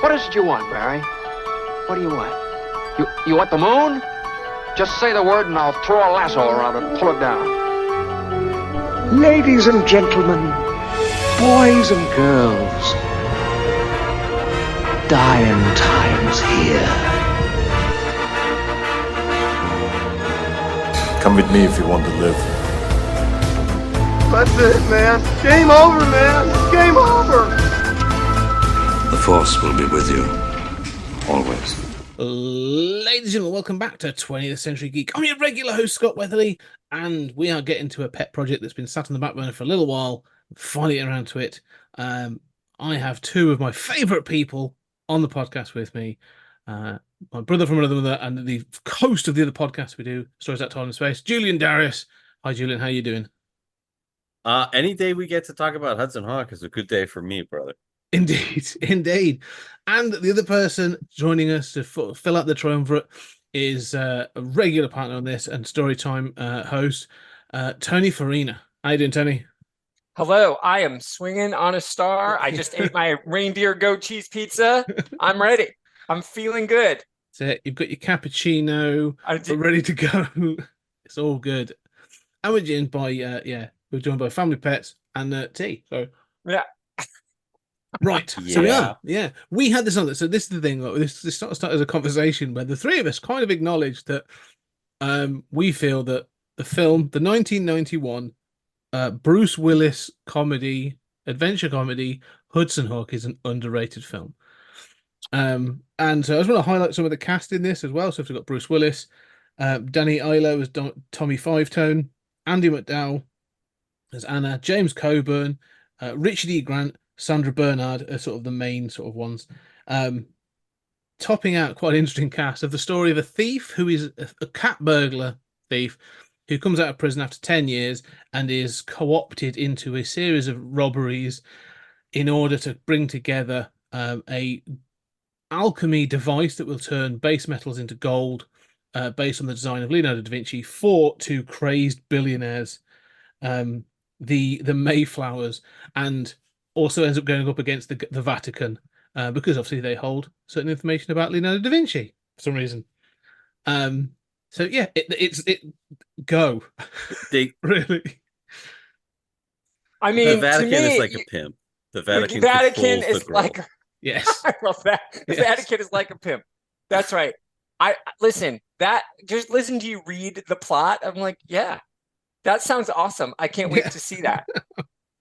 What is it you want, Barry? What do you want? You want the moon? Just say the word and I'll throw a lasso around it and pull it down. Ladies and gentlemen, boys and girls, dying times here. Come with me if you want to live. That's it, man. Game over, man. Game over. The Force will be with you, always. Ladies and gentlemen, welcome back to 20th Century Geek. I'm your regular host, Scott Weatherly, and we are getting to a pet project that's been sat on the back burner for a little while. Finally getting around to it. I have two of my favourite people on the podcast with me. My brother from another mother and the host of the other podcast we do, Stories Out Time and Space, Julian Darius. Hi, Julian. How you doing? Any day we get to talk about Hudson Hawk is a good day for me, brother. Indeed. And the other person joining us to fill out the triumvirate is a regular partner on this and Storytime host, Tony Farina. How you doing, Tony? Hello, I am swinging on a star. I just ate my reindeer goat cheese pizza. I'm ready. I'm feeling good. So you've got your cappuccino. We're ready to go. It's all good. And we're joined by we're joined by family pets and tea. So yeah. Right. Yeah. So we are. Yeah. We had this on. So this is the thing. This started as a conversation where the three of us kind of acknowledged that we feel that the film, the 1991 Bruce Willis adventure comedy, Hudson Hawk, is an underrated film. And so I just want to highlight some of the cast in this as well. So we've got Bruce Willis, Danny Aiello as Tommy Fivetone, Andy McDowell as Anna, James Coburn, Richard E. Grant, Sandra Bernhard are sort of the main sort of ones. Topping out quite an interesting cast of the story of a thief who is a cat burglar thief who comes out of prison after 10 years and is co-opted into a series of robberies in order to bring together a alchemy device that will turn base metals into gold, based on the design of Leonardo da Vinci, for two crazed billionaires, the Mayflowers, and also ends up going up against the Vatican, because obviously they hold certain information about Leonardo da Vinci for some reason. So yeah, it go. Really. I mean, the Vatican to me, is like a pimp. The Vatican is like yes. I love that. The Vatican is like a pimp. That's right. I listen. That just listen to you read the plot. I'm like, yeah, that sounds awesome. I can't wait to see that.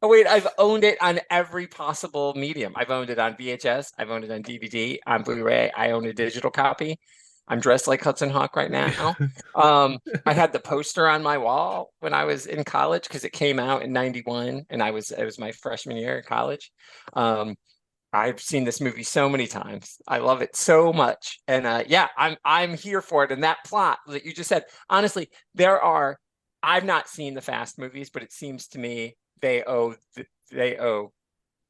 Oh wait, I've owned it on every possible medium. I've owned it on VHS. I've owned it on DVD, on Blu-ray. I own a digital copy. I'm dressed like Hudson Hawk right now. I had the poster on my wall when I was in college because it came out in '91, and it was my freshman year in college. I've seen this movie so many times. I love it so much, and I'm here for it. And that plot that you just said, honestly, I've not seen the Fast movies, but it seems to me they owe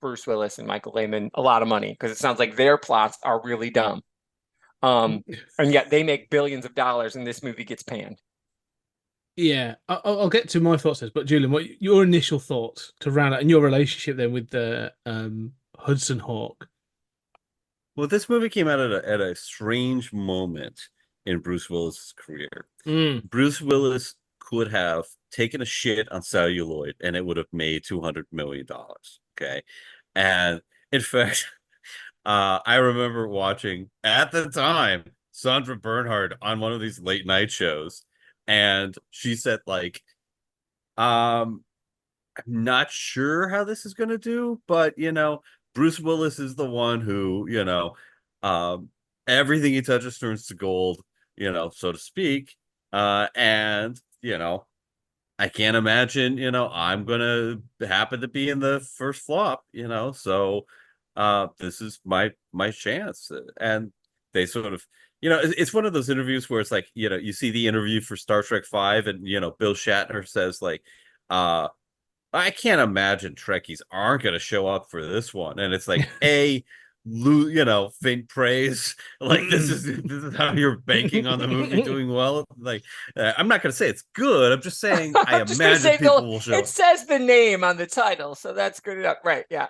Bruce Willis and Michael Lehman a lot of money because it sounds like their plots are really dumb. And yet they make billions of dollars and this movie gets panned. Yeah, I'll get to my thoughts, but Julian, what your initial thoughts to round out and your relationship then with the Hudson Hawk? Well, this movie came out at a strange moment in Bruce Willis's career. Bruce Willis could have taken a shit on celluloid and it would have made $200 million. Okay. And in fact, I remember watching at the time Sandra Bernhard on one of these late night shows, and she said, like, I'm not sure how this is going to do, but Bruce Willis is the one who, everything he touches turns to gold, so to speak. And I can't imagine, I'm going to happen to be in the first flop, so this is my chance. And they sort of, it's one of those interviews where it's like, you see the interview for Star Trek V and, Bill Shatner says like, I can't imagine Trekkies aren't going to show up for this one. And it's like, A, faint praise. Like this is how you're banking on the movie doing well. Like I'm not going to say it's good. I'm just saying I I'm just gonna imagine say people will show it says the name on the title, so that's good enough. Right? Yeah.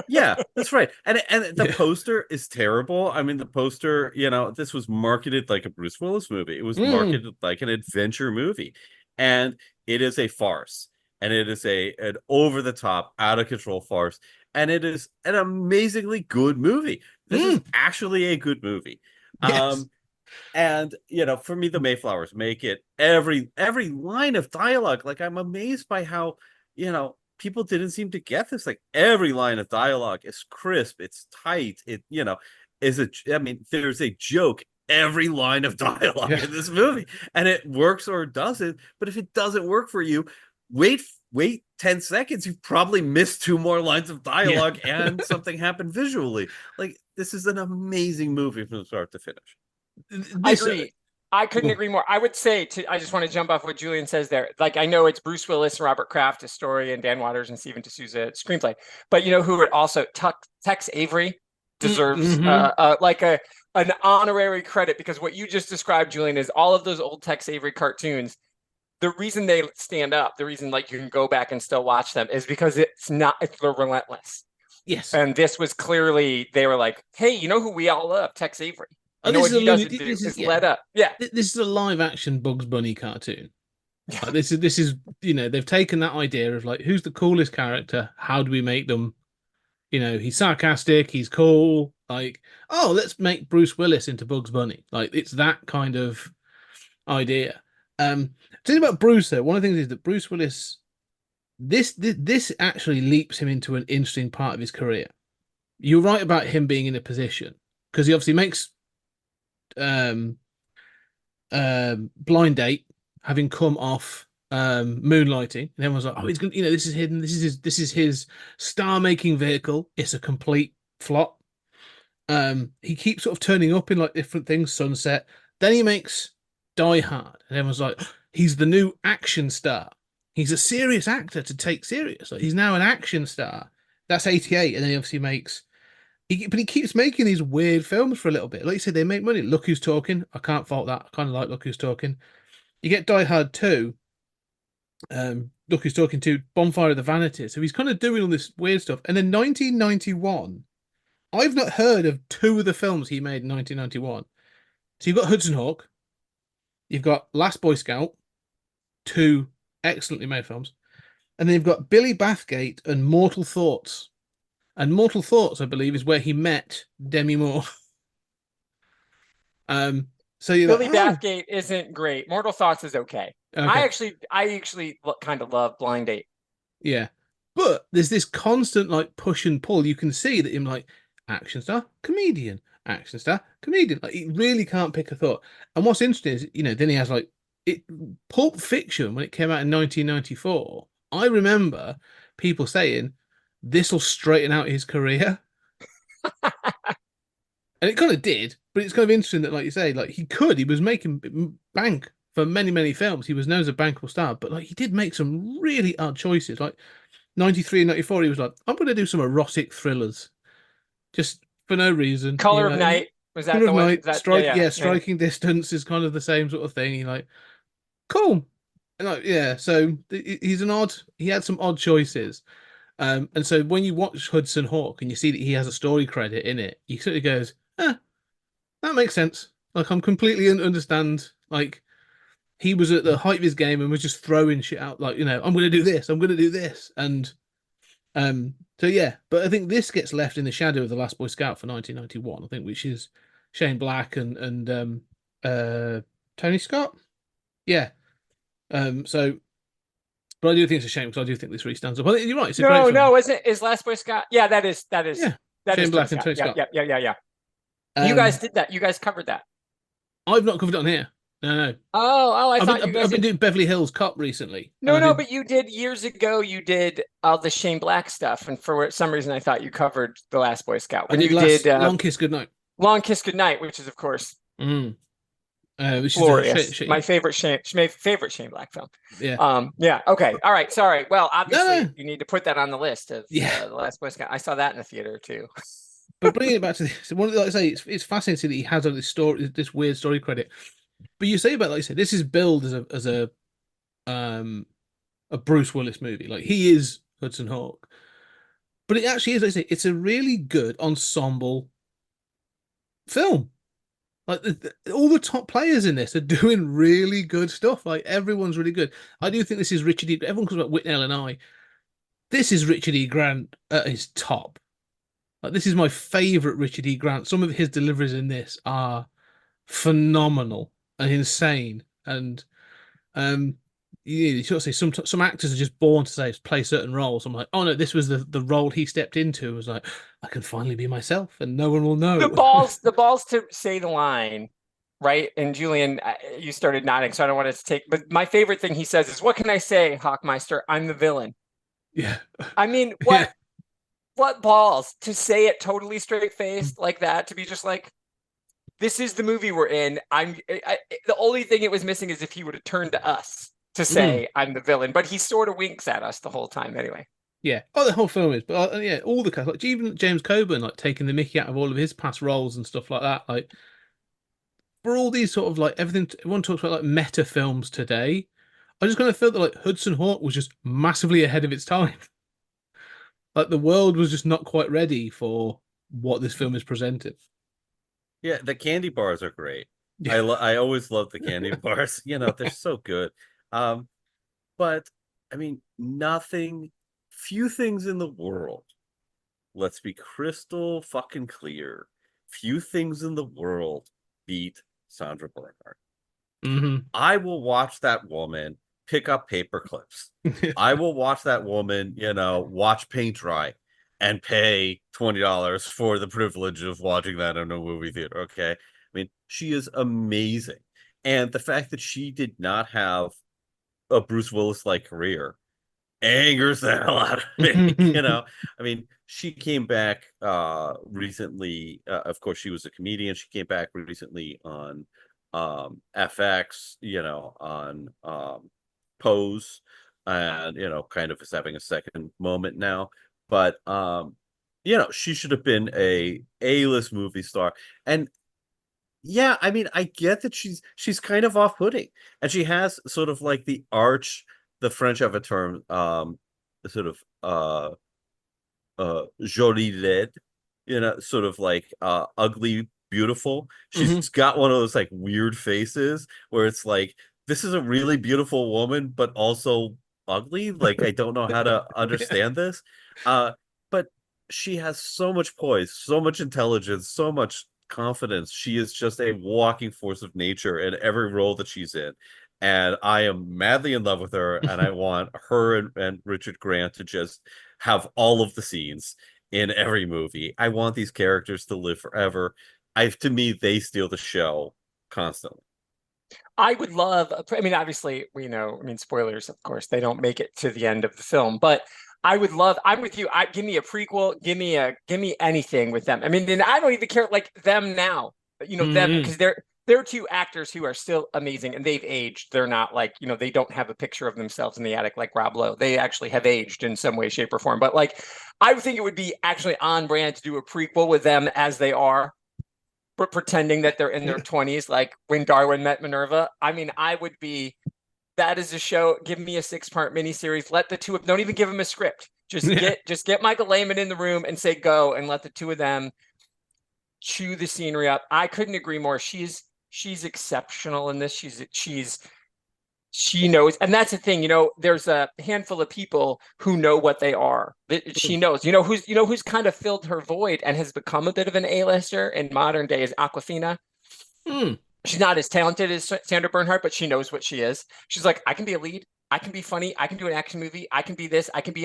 Yeah, that's right. And the Yeah. poster is terrible. I mean, the poster, this was marketed like a Bruce Willis movie. It was Mm. marketed like an adventure movie. And it is a farce. And it is an over the top, out of control farce. And it is an amazingly good movie. This is actually a good movie. Yes. And for me, the Mayflowers make it every line of dialogue. Like I'm amazed by how, people didn't seem to get this. Like every line of dialogue is crisp, it's tight. There's a joke every line of dialogue in this movie, and it works or it doesn't. But if it doesn't work for you, wait 10 seconds. You've probably missed 2 more lines of dialogue and something happened visually. Like this is an amazing movie from start to finish. I agree. I couldn't agree more. I would say I just want to jump off what Julian says there. Like, I know it's Bruce Willis, Robert Kraft, a story, and Dan Waters and Steven D'Souza screenplay. But you know who it also Tex Avery deserves an honorary credit, because what you just described, Julian, is all of those old Tex Avery cartoons. The reason they stand up, the reason like you can go back and still watch them, is because they're relentless. Yes. And this was clearly, they were like, hey, you know who we all love? Tex Avery. You know what he doesn't do is let up. Yeah. This is a live action Bugs Bunny cartoon. Like, this is they've taken that idea of like, who's the coolest character? How do we make them? He's sarcastic, he's cool. Like, oh, let's make Bruce Willis into Bugs Bunny. Like, it's that kind of idea. Talking about Bruce, though, one of the things is that Bruce Willis, this actually leaps him into an interesting part of his career. You're right about him being in a position, because he obviously makes Blind Date, having come off Moonlighting, and everyone's like, oh, he's gonna, this is hidden, this is his star-making vehicle. It's a complete flop. He keeps sort of turning up in like different things. Sunset, then he makes Die Hard, and everyone's like, he's the new action star. He's a serious actor to take serious. Like, he's now an action star. That's 88, and then he obviously makes. But he keeps making these weird films for a little bit. Like you said, they make money. Look Who's Talking. I can't fault that. I kind of like Look Who's Talking. You get Die Hard 2. Look Who's Talking 2. Bonfire of the Vanities. So he's kind of doing all this weird stuff. And then 1991, I've not heard of 2 of the films he made in 1991. So you've got Hudson Hawk. You've got Last Boy Scout. 2 excellently made films. And then you've got Billy Bathgate and Mortal Thoughts. And Mortal Thoughts, I believe, is where he met Demi Moore. So Billy Bathgate isn't great. Mortal Thoughts is okay. I actually kind of love Blind Date. Yeah, but there's this constant like push and pull. You can see that him like action star, comedian, action star, comedian. Like, he really can't pick a thought. And what's interesting is, then he has like Pulp Fiction, when it came out in 1994. I remember people saying, this will straighten out his career. And it kind of did, but it's kind of interesting that, like you say, like he was making bank for many, many films. He was known as a bankable star, but like he did make some really odd choices. Like 93 and 94, he was like, I'm going to do some erotic thrillers. Just for no reason. Color of Night. Was that the one? Striking Distance is kind of the same sort of thing. He like, cool. And like, yeah, so he had some odd choices. And so when you watch Hudson Hawk and you see that he has a story credit in it, you sort of goes, that makes sense. Like, I'm completely understand. Like, he was at the height of his game and was just throwing shit out. Like, I'm going to do this. I'm going to do this. And so yeah, but I think this gets left in the shadow of The Last Boy Scout for 1991. I think, which is Shane Black and Tony Scott. Yeah. So. But I do think it's a shame, because I do think this really stands up. I think you're right. It's a great film. No, isn't it? Is Last Boy Scout? Yeah, that is. Yeah. That Shane is Black and Tony Scott. Yeah. You guys did that. You guys covered that. I've not covered it on here. No. I've been doing Beverly Hills Cop recently. But you did years ago. You did all the Shane Black stuff, and for some reason, I thought you covered The Last Boy Scout. When you did Long Kiss Goodnight. Long Kiss Goodnight, which is of course. Which glorious. Is my favorite Shane Black film. Yeah. Yeah. Okay. All right. Sorry. Well, obviously, you need to put that on the list of The Last Boy Scout. I saw that in the theater too. But bringing it back to this, one of the, like I say, it's fascinating that he has all this story, this weird story credit. But you say about, like I said, this is billed as a Bruce Willis movie. Like he is Hudson Hawk, but it actually is. Like I say, it's a really good ensemble film. Like all the top players in this are doing really good stuff. Like everyone's really good. I do think this is Richard E. Everyone talks about Whitnell and I. This is Richard E. Grant at his top. Like this is my favorite Richard E. Grant. Some of his deliveries in this are phenomenal and insane. And you sort of say some actors are just born to say play certain roles. I'm like, oh no, this was the role he stepped into. It was like, I can finally be myself, and no one will know. The balls to say the line, right? And Julian, you started nodding, so I don't want to take. But my favorite thing he says is, "What can I say, Hawkmeister? I'm the villain." Yeah. I mean, what balls to say it totally straight faced like that? To be just like, this is the movie we're in. The only thing it was missing is if he would have turned to us to say I'm the villain, but he sort of winks at us the whole time anyway. Yeah. Oh, the whole film is, but yeah, all the cast, like even James Coburn, like taking the Mickey out of all of his past roles and stuff like that. Like for all these sort of like everything, everyone talks about like meta films today. I just kind of felt that like Hudson Hawk was just massively ahead of its time. Like the world was just not quite ready for what this film is presenting. Yeah, the candy bars are great. Yeah. I always love the candy bars. They're so good. But I mean, few things in the world. Let's be crystal fucking clear. Few things in the world beat Sandra Bernhard. Mm-hmm. I will watch that woman pick up paper clips. I will watch that woman, watch paint dry and pay $20 for the privilege of watching that in a movie theater. Okay. I mean, she is amazing. And the fact that she did not have a Bruce Willis-like career angers the hell out of me. I mean, she came back recently. Of course, she was a comedian. She came back recently on FX, on Pose, and kind of is having a second moment now. But she should have been a A-list movie star. And yeah, I mean, I get that she's kind of off-putting, and she has sort of like the French have a term, sort of jolie laide, sort of like ugly beautiful. She's got one of those like weird faces where it's like, this is a really beautiful woman, but also ugly. Like, I don't know how to understand this. But she has so much poise, so much intelligence, so much confidence. She is just a walking force of nature in every role that she's in. And I am madly in love with her, and I want her and Richard Grant to just have all of the scenes in every movie. I want these characters to live forever. To me, they steal the show constantly. I would love, I mean, obviously, spoilers, of course, they don't make it to the end of the film, but I'm with you. Give me a prequel, give me anything with them. I mean, and I don't even care like them now, them, because they're two actors who are still amazing and they've aged. They're not like, they don't have a picture of themselves in the attic like Rob Lowe. They actually have aged in some way, shape, or form. But like, I would think it would be actually on brand to do a prequel with them as they are, but pretending that they're in their 20s, like when Darwin met Minerva. I mean, that is a show. Give me a 6-part miniseries. Let the two of, don't even give them a script. Just get Michael Lehman in the room and say go, and let the two of them chew the scenery up. I couldn't agree more. She's exceptional in this. She knows, and that's the thing. There's a handful of people who know what they are. She knows. Who's kind of filled her void and has become a bit of an A-lister in modern day is Awkwafina. She's not as talented as Sandra Bernhard, but she knows what she is. She's like, I can be a lead. I can be funny. I can do an action movie. I can be this. I can be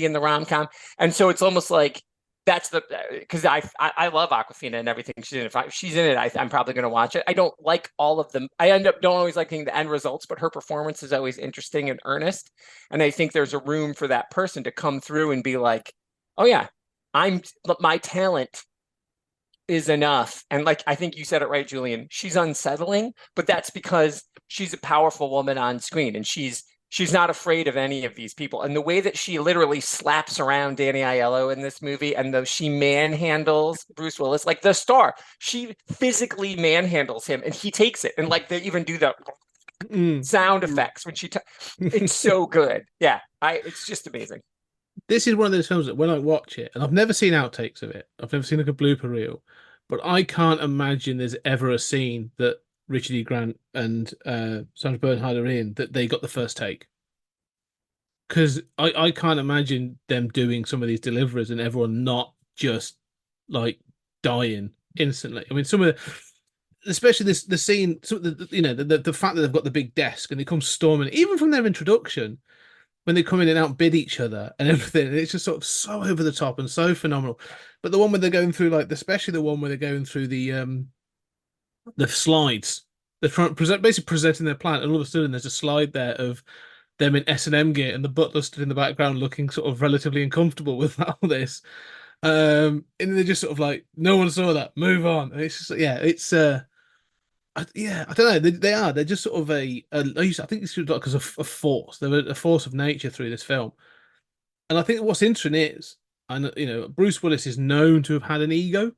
in the rom-com. And so it's almost like that's because I love Awkwafina and everything she's in. If she's in it, I'm probably going to watch it. I don't like all of them. I don't always liking the end results, but her performance is always interesting and earnest. And I think there's a room for that person to come through and be like, oh yeah, my talent is enough. And like, I think you said it right, Julian, she's unsettling, but that's because she's a powerful woman on screen and she's She's not afraid of any of these people. And the way that she literally slaps around Danny Aiello in this movie, and though she manhandles Bruce Willis, like the star, she physically manhandles him and he takes it. And like they even do the sound effects when it's so good. Yeah, it's just amazing. This is one of those films that when I watch it, and I've never seen outtakes of it, I've never seen like a blooper reel, but I can't imagine there's ever a scene that Richard E. Grant and Sandra Bernhard are in that they got the first take. Because I can't imagine them doing some of these deliveries and everyone not just like dying instantly. I mean, some of the, especially the scene, the fact that they've got the big desk and they come storming, even from their introduction, when they come in and outbid each other and everything, and it's just sort of so over the top and so phenomenal. But the one where they're going through, like, especially the one where they're going through the slides, they're basically presenting their plan, and all of a sudden there's a slide there of them in S&M gear, and the butler stood in the background looking sort of relatively uncomfortable with all this. And they're just sort of like, no one saw that, move on. And it's just, yeah, it's I don't know. They're just sort of I think it's like as a force. They're a force of nature through this film. And I think what's interesting is, and Bruce Willis is known to have had an ego,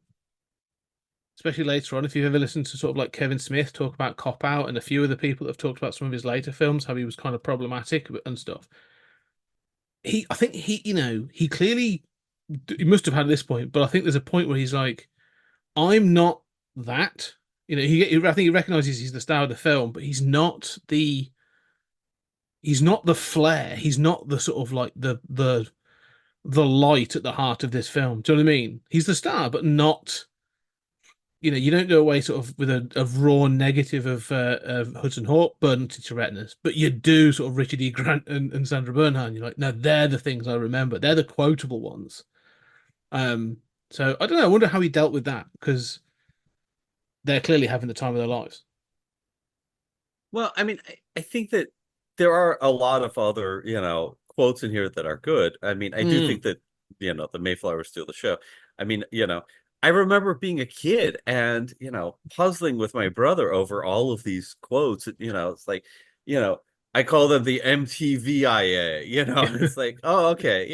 especially later on. If you've ever listened to sort of like Kevin Smith talk about Cop Out and a few other people that have talked about some of his later films, how he was kind of problematic and stuff. I think he clearly, he must have had at this point, but I think there's a point where he's like, I'm not that. I think he recognizes he's the star of the film, but he's not the flair. He's not the sort of like the light at the heart of this film. Do you know what I mean? He's the star, but not. You don't go away sort of with a raw negative of Hudson Hawk burnt into retinas, but you do sort of Richard E. Grant and Sandra Bernhard. And you're like, no, they're the things I remember. They're the quotable ones. So I don't know. I wonder how he dealt with that, because they're clearly having the time of their lives. Well, I mean, I think that there are a lot of other, quotes in here that are good. I mean, I do think that, the Mayflowers steal the show. I mean, I remember being a kid and, puzzling with my brother over all of these quotes. It's like, I call them the MTVIA, it's like, oh, okay.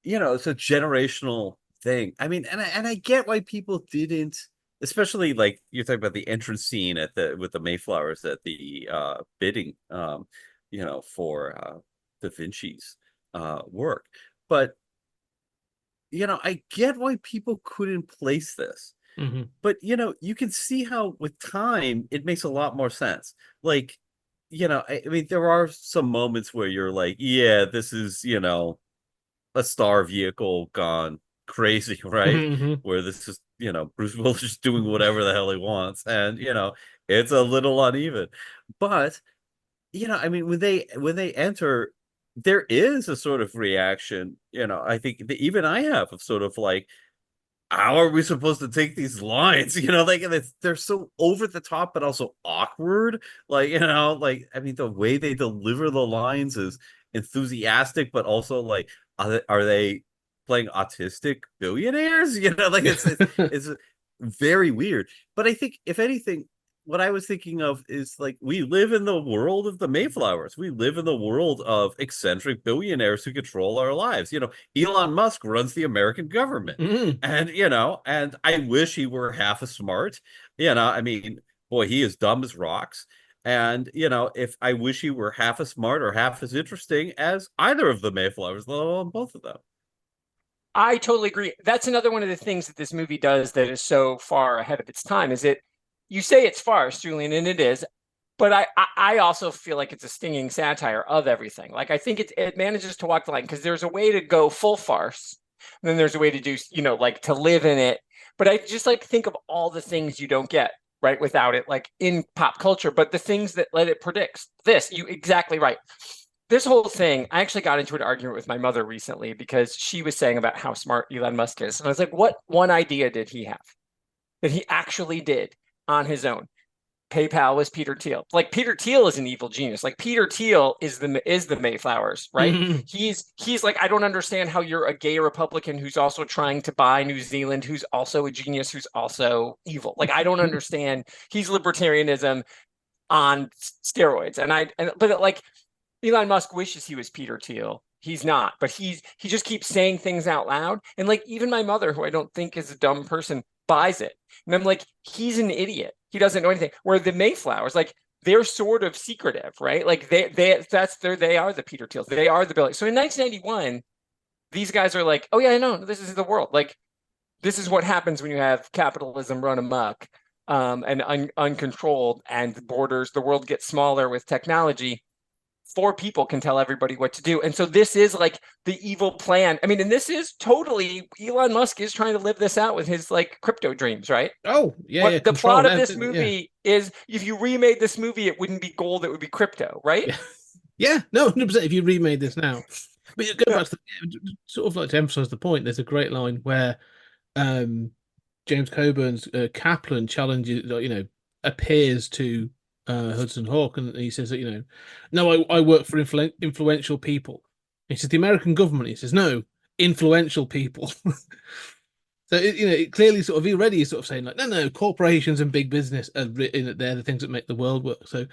It's a generational thing. I mean, and I get why people didn't, especially like you're talking about the entrance scene with the Mayflowers at the bidding, for Da Vinci's work. But I get why people couldn't place this. Mm-hmm. But you can see how with time it makes a lot more sense. Like, I mean, there are some moments where you're like, yeah, this is, a star vehicle gone crazy, right? Mm-hmm. Where this is, Bruce Willis just doing whatever the hell he wants, and it's a little uneven. But I mean, when they enter, there is a sort of reaction, I think that even I have, of sort of like, how are we supposed to take these lines? Like they're so over the top, but also awkward. Like, like, I mean, the way they deliver the lines is enthusiastic, but also like, are they playing autistic billionaires? Like it's very weird. But I think if anything, what I was thinking of is like, we live in the world of the Mayflowers. We live in the world of eccentric billionaires who control our lives. Elon Musk runs the American government. Mm-hmm. And, and I wish he were half as smart. I mean, boy, he is dumb as rocks. And, if I wish he were half as smart or half as interesting as either of the Mayflowers, let alone both of them. I totally agree. That's another one of the things that this movie does that is so far ahead of its time, is you say it's farce, Julian, and it is, but I also feel like it's a stinging satire of everything. Like, I think it manages to walk the line, because there's a way to go full farce, and then there's a way to do, like, to live in it. But I just like think of all the things you don't get right without it, like in pop culture, but the things that let it predicts this. You exactly right. This whole thing, I actually got into an argument with my mother recently because she was saying about how smart Elon Musk is. And I was like, what one idea did he have that he actually did on his own? PayPal was Peter Thiel. Like, Peter Thiel is an evil genius. Like, Peter Thiel is the Mayflowers, right? Mm-hmm. He's like, I don't understand how you're a gay Republican who's also trying to buy New Zealand, who's also a genius, who's also evil. Like, I don't understand. He's libertarianism on steroids. But like, Elon Musk wishes he was Peter Thiel. He's not, but he just keeps saying things out loud. And like even my mother, who I don't think is a dumb person, buys it. And I'm like, he's an idiot. He doesn't know anything. Where the Mayflowers, like they're sort of secretive, right? Like they are the Peter Thiels. They are the Billy. So in 1991, these guys are like, oh yeah, no, this is the world. Like this is what happens when you have capitalism run amok, and uncontrolled, and the world gets smaller with technology. 4 people can tell everybody what to do. And so this is like the evil plan. I mean, and this is totally Elon Musk is trying to live this out with his like crypto dreams, right? Oh, yeah. The plot of this movie is if you remade this movie, it wouldn't be gold, it would be crypto, right? Yeah, no, 100%. If you remade this now, but go back to sort of like to emphasize the point. There's a great line where James Coburn's Kaplan challenges, appears to Hudson Hawk, and he says that no, I work for influential people. He says the American government. He says no, influential people. So it clearly sort of already is sort of saying like no, corporations and big business are they're the things that make the world work. So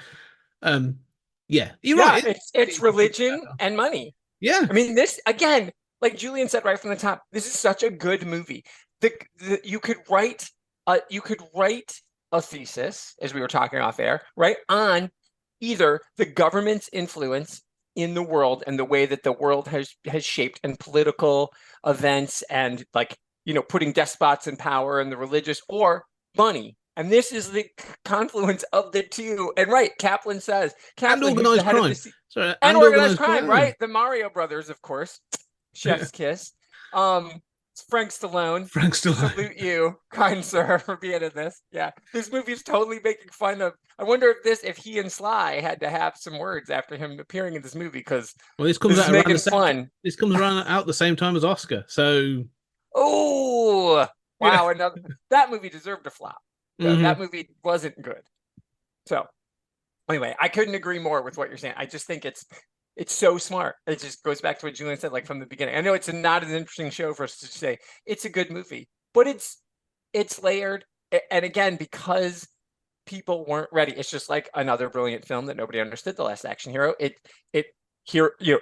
yeah, you're right. It's religion and money. Yeah, I mean this again, like Julian said right from the top. This is such a good movie. You could write a thesis, as we were talking off air, right, on either the government's influence in the world and the way that the world has shaped, and political events, and like putting despots in power, and the religious, or money. And this is the confluence of the two. And right, Kaplan says, and organized crime. Sorry, and organized crime, right? The Mario Brothers, of course. Chef's kiss. Frank Stallone. Salute you, kind sir, for being in this. Yeah, this movie is totally making fun of. I wonder if he and Sly had to have some words after him appearing in this movie, because this comes out around This comes around out the same time as Oscar. So wow, that movie deserved a flop. That movie wasn't good. So anyway, I couldn't agree more with what you're saying. I just think it's so smart. It just goes back to what Julian said, like from the beginning. I know it's not an interesting show for us to say it's a good movie, but it's layered. And again, because people weren't ready, it's just like another brilliant film that nobody understood, The Last Action Hero.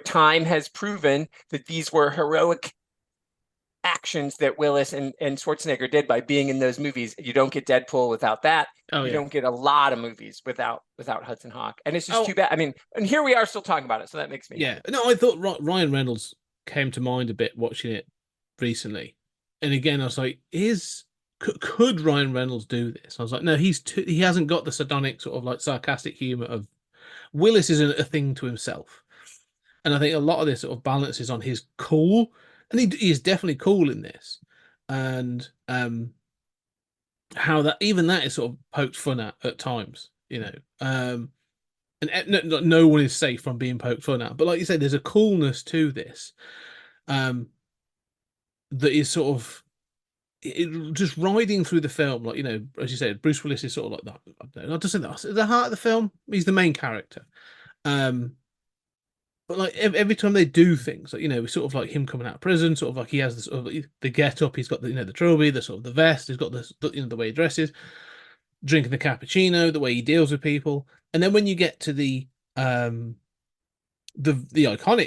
Time has proven that these were heroic actions that Willis and Schwarzenegger did by being in those movies. You don't get Deadpool without that. You don't get a lot of movies without Hudson Hawk, and it's just too bad. I mean, and here we are still talking about it, so that makes me happy. No, I thought Ryan Reynolds came to mind a bit watching it recently, and again I was like, could Ryan Reynolds do this? I was like, no, he hasn't got the sardonic sort of like sarcastic humor of Willis. Isn't a thing to himself, and I think a lot of this sort of balances on his cool. And he is definitely cool in this, and how that is sort of poked fun at times, and no one is safe from being poked fun at. But like you say, there's a coolness to this, that is sort of just riding through the film, like as you said, Bruce Willis is sort of like that. Not to say that the heart of the film. He's the main character. But like every time they do things, like sort of like him coming out of prison, sort of like he has the sort of the get up, he's got the the trilby, the sort of the vest, he's got the way he dresses, drinking the cappuccino, the way he deals with people, and then when you get to the iconic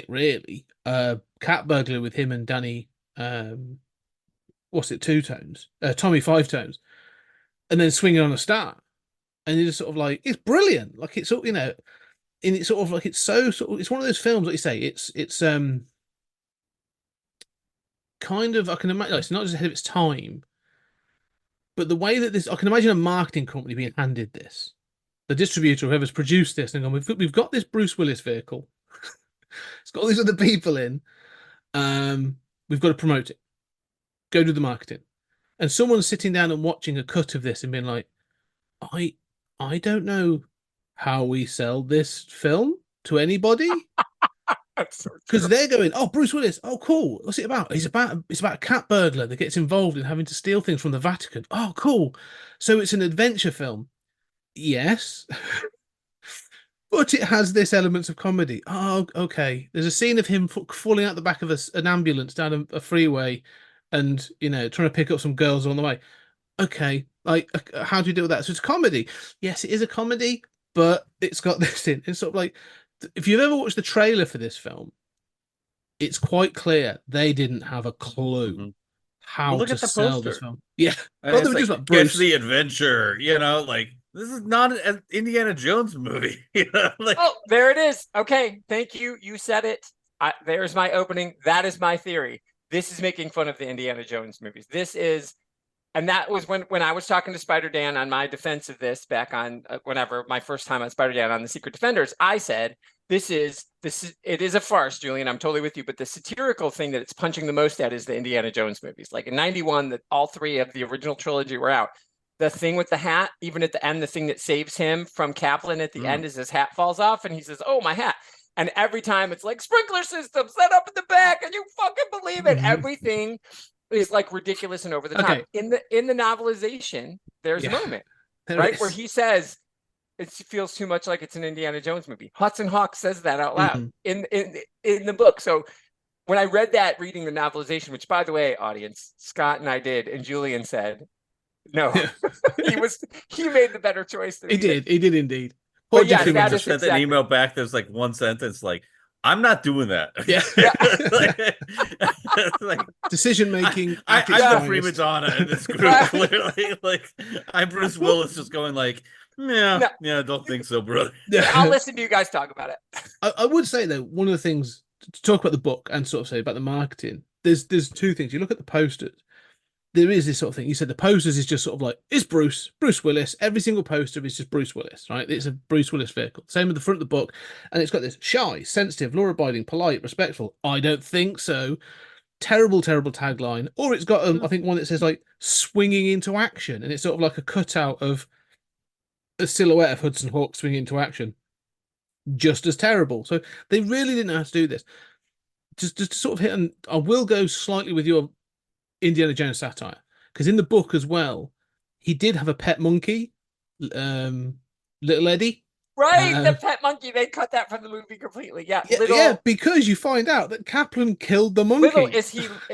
really cat burglar with him and Danny, what's it, Two Tones, Tommy Five Tones, and then swinging on a star, and you're just sort of like, it's brilliant, like it's and it's sort of like it's one of those films, like you say, it's kind of, I can imagine, like, it's not just ahead of its time, but the way that I can imagine a marketing company being handed this, the distributor, whoever's produced this, and gone, we've got this Bruce Willis vehicle, it's got all these other people in, we've got to promote it, go do the marketing, and someone's sitting down and watching a cut of this and being like, I don't know how we sell this film to anybody, because they're going, oh, Bruce Willis, oh cool, what's it about? It's about a cat burglar that gets involved in having to steal things from the Vatican. Oh cool, so it's an adventure film. Yes. But it has this elements of comedy. Oh, okay, there's a scene of him falling out the back of an ambulance down a freeway, and trying to pick up some girls on the way. Okay, like, how do you deal with that? So it's comedy. Yes, it is a comedy, but it's got this in. It's sort of like if you've ever watched the trailer for this film, it's quite clear they didn't have a clue how Well, look to at the sell this poster. film. Yeah, And well, they it's were like, just like catch Bruce. the adventure, like this is not an Indiana Jones movie. Like Oh, there it is. Okay, thank you. You said it. There's my opening. That is my theory. This is making fun of the Indiana Jones movies. This is, and that was when I was talking to Spider Dan on my defense of this back on whenever my first time on Spider Dan on the Secret Defenders. I said it is a farce, Julian. I'm totally with you. But the satirical thing that it's punching the most at is the Indiana Jones movies. Like in '91, that all three of the original trilogy were out. The thing with the hat, even at the end, the thing that saves him from Kaplan at the end is his hat falls off, and he says, "Oh, my hat." And every time it's like sprinkler system set up in the back, and you fucking believe it. Everything is like ridiculous and over the top. Okay. In the novelization, there's a moment, There right, is. where he says it feels too much like it's an Indiana Jones movie. Hudson Hawk says that out loud in the book. So when I read that reading the novelization, which by the way, audience, Scott and I did, and Julian said, no, he made the better choice than He did. He did indeed. But yes, he that just is sent an email back. There's like one sentence like, "I'm not doing that." Yeah. Like, Decision making. I'm the prima donna in this group. Clearly, like I'm Bruce Willis, just going like, "Yeah, I don't think so, brother." I'll listen to you guys talk about it. I would say though, one of the things to talk about the book and sort of say about the marketing, there's two things. You look at the posters. There is this sort of thing. You said the posters is just sort of like, it's Bruce Willis. Every single poster is just Bruce Willis, right? It's a Bruce Willis vehicle. Same with the front of the book. And it's got this shy, sensitive, law-abiding, polite, respectful. I don't think so. Terrible, terrible tagline. Or it's got, I think, one that says like swinging into action. And it's sort of like a cutout of a silhouette of Hudson Hawk swinging into action. Just as terrible. So they really didn't know how to do this. Just to sort of hit, and I will go slightly with your Indiana Jones satire, because in the book as well, he did have a pet monkey, Little Eddie. Right, the pet monkey. They cut that from the movie completely. Yeah, yeah, because you find out that Kaplan killed the monkey.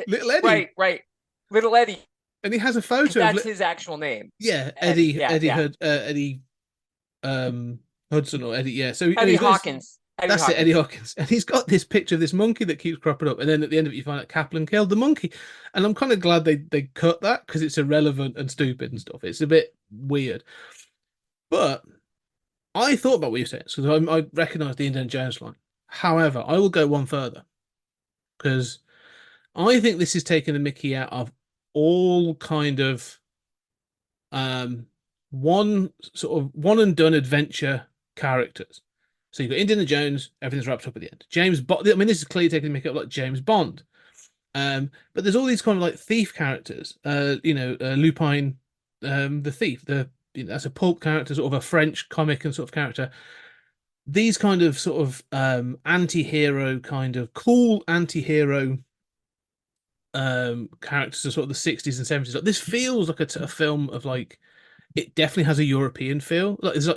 Little Eddie? Right, Little Eddie. And he has a photo. That's his actual name. Yeah, Eddie Hudson or Eddie. Yeah, so Eddie Hawkins. That's it, Eddie Hawkins. And he's got this picture of this monkey that keeps cropping up. And then at the end of it, you find out Kaplan killed the monkey. And I'm kind of glad they cut that, because it's irrelevant and stupid and stuff. It's a bit weird. But I thought about what you said, because I recognize the Indiana Jones line. However, I will go one further, because I think this is taking the mickey out of all kind of one and done adventure characters. So you've got Indiana Jones, everything's wrapped up at the end. James Bond, I mean, this is clearly taking the makeup like James Bond. But there's all these kind of like thief characters. Lupin, the thief, that's a pulp character, sort of a French comic and sort of character. These kind of sort of anti-hero, kind of cool anti-hero characters of sort of the 60s and 70s. Like, this feels like a film of like, it definitely has a European feel. Like, there's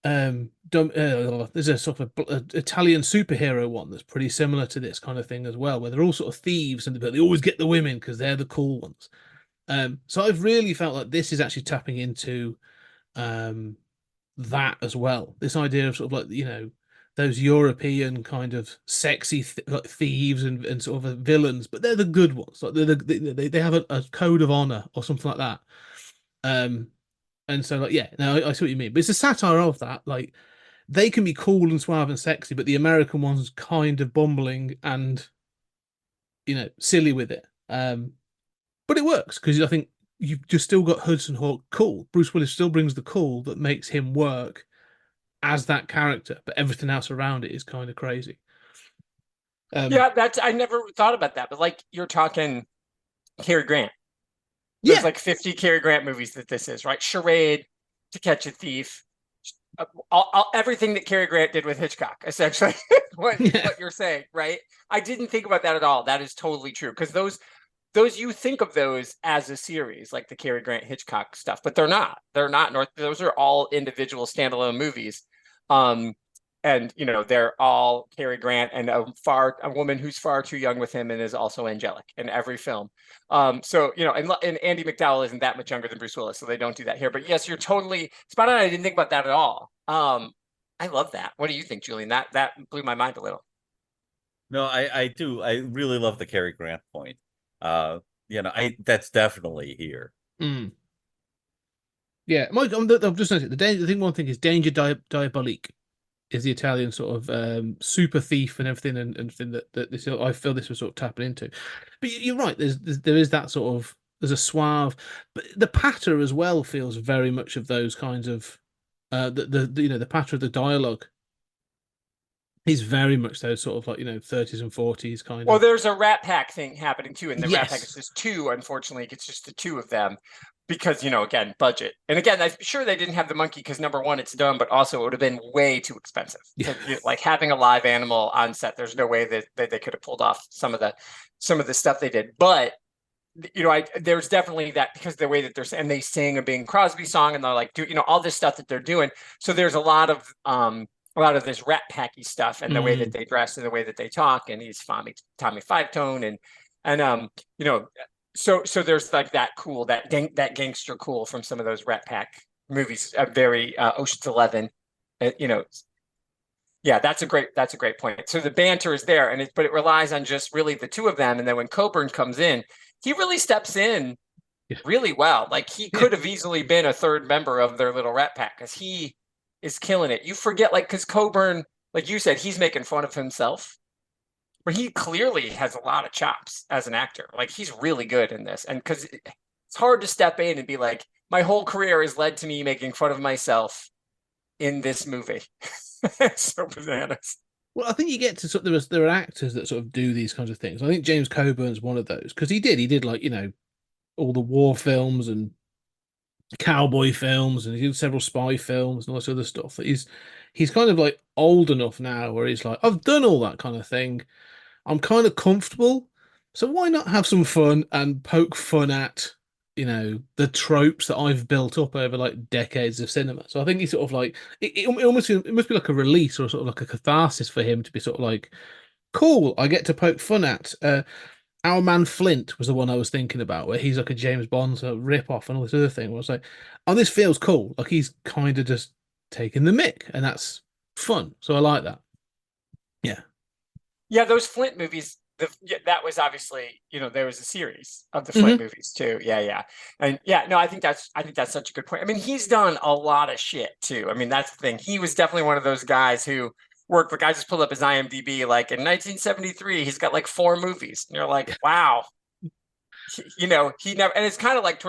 there's a sort of Italian superhero one that's pretty similar to this kind of thing as well, where they're all sort of thieves, but they always get the women because they're the cool ones. So I've really felt like this is actually tapping into that as well. This idea of sort of like, those European kind of sexy like thieves and sort of villains, but they're the good ones. Like they have a code of honor or something like that. And so, like, yeah, no, I see what you mean. But it's a satire of that. Like, they can be cool and suave and sexy, but the American one's kind of bumbling and, silly with it. But it works, because I think you've just still got Hudson Hawk cool. Bruce Willis still brings the cool that makes him work as that character, but everything else around it is kind of crazy. I never thought about that. But like, you're talking Cary Grant. There's like 50 Cary Grant movies that this is, right? Charade, To Catch a Thief, everything that Cary Grant did with Hitchcock, essentially, what you're saying, right? I didn't think about that at all. That is totally true, because those you think of those as a series, like the Cary Grant Hitchcock stuff, but they're not. They're not. Those are all individual standalone movies. And they're all Cary Grant and a woman who's far too young with him and is also angelic in every film. And Andy McDowell isn't that much younger than Bruce Willis, so they don't do that here. But yes, you're totally spot on. I didn't think about that at all. I love that. What do you think, Julian? That blew my mind a little. No, I do. I really love the Cary Grant point. That's definitely here. Mm. Yeah, Mike, I'm just saying the thing. One thing is Danger Diabolique is the Italian sort of super thief and everything, and thing that this I feel this was sort of tapping into. But you're right. There is that sort of there's a suave, but the patter as well feels very much of those kinds of the patter of the dialogue is very much those sort of like 30s and 40s kind Well, of. there's a Rat Pack thing happening too, and the Rat Pack Yes. is just two. Unfortunately, it's just the two of them because again, budget. And again, I'm sure they didn't have the monkey because number one, it's dumb, but also it would have been way too expensive. Yeah. Like having a live animal on set, there's no way that they could have pulled off some of the stuff they did. But there's definitely that because the way that and they sing a Bing Crosby song and they're like all this stuff that they're doing. So there's a lot of this Rat Packy stuff and the way that they dress and the way that they talk, and he's Tommy Five Tone and so there's like that cool that gangster cool from some of those Rat Pack movies, very Ocean's 11, yeah, that's a great point. So the banter is there, but it relies on just really the two of them, and then when Coburn comes in, he really steps in really well. Like he could have easily been a third member of their little Rat Pack because he is killing it. You forget, because Coburn, like you said, he's making fun of himself, but he clearly has a lot of chops as an actor. Like he's really good in this, and because it's hard to step in and be like, my whole career has led to me making fun of myself in this movie. So bananas. Well, I think you get to there are actors that sort of do these kinds of things. I think James Coburn's one of those because he did like all the war films and cowboy films, and he did several spy films and all this other stuff. He's kind of like old enough now where he's like, I've done all that kind of thing. I'm kind of comfortable, so why not have some fun and poke fun at the tropes that I've built up over like decades of cinema. So I think he's sort of like it must be like a release or sort of like a catharsis for him to be sort of like, cool, I get to poke fun at. Our Man Flint was the one I was thinking about, where he's like a James Bond sort of rip off and all this other thing. Where I was like, oh, this feels cool. Like he's kind of just taking the mick, and that's fun. So I like that. Yeah. Yeah, those Flint movies. That was obviously, there was a series of the Flint movies too. Yeah. And no, I think that's such a good point. I mean, he's done a lot of shit too. I mean, that's the thing. He was definitely one of those guys who worked. Like I just pulled up his IMDb. Like in 1973, he's got like 4 movies, and you're like, wow. He never. And it's kind of like,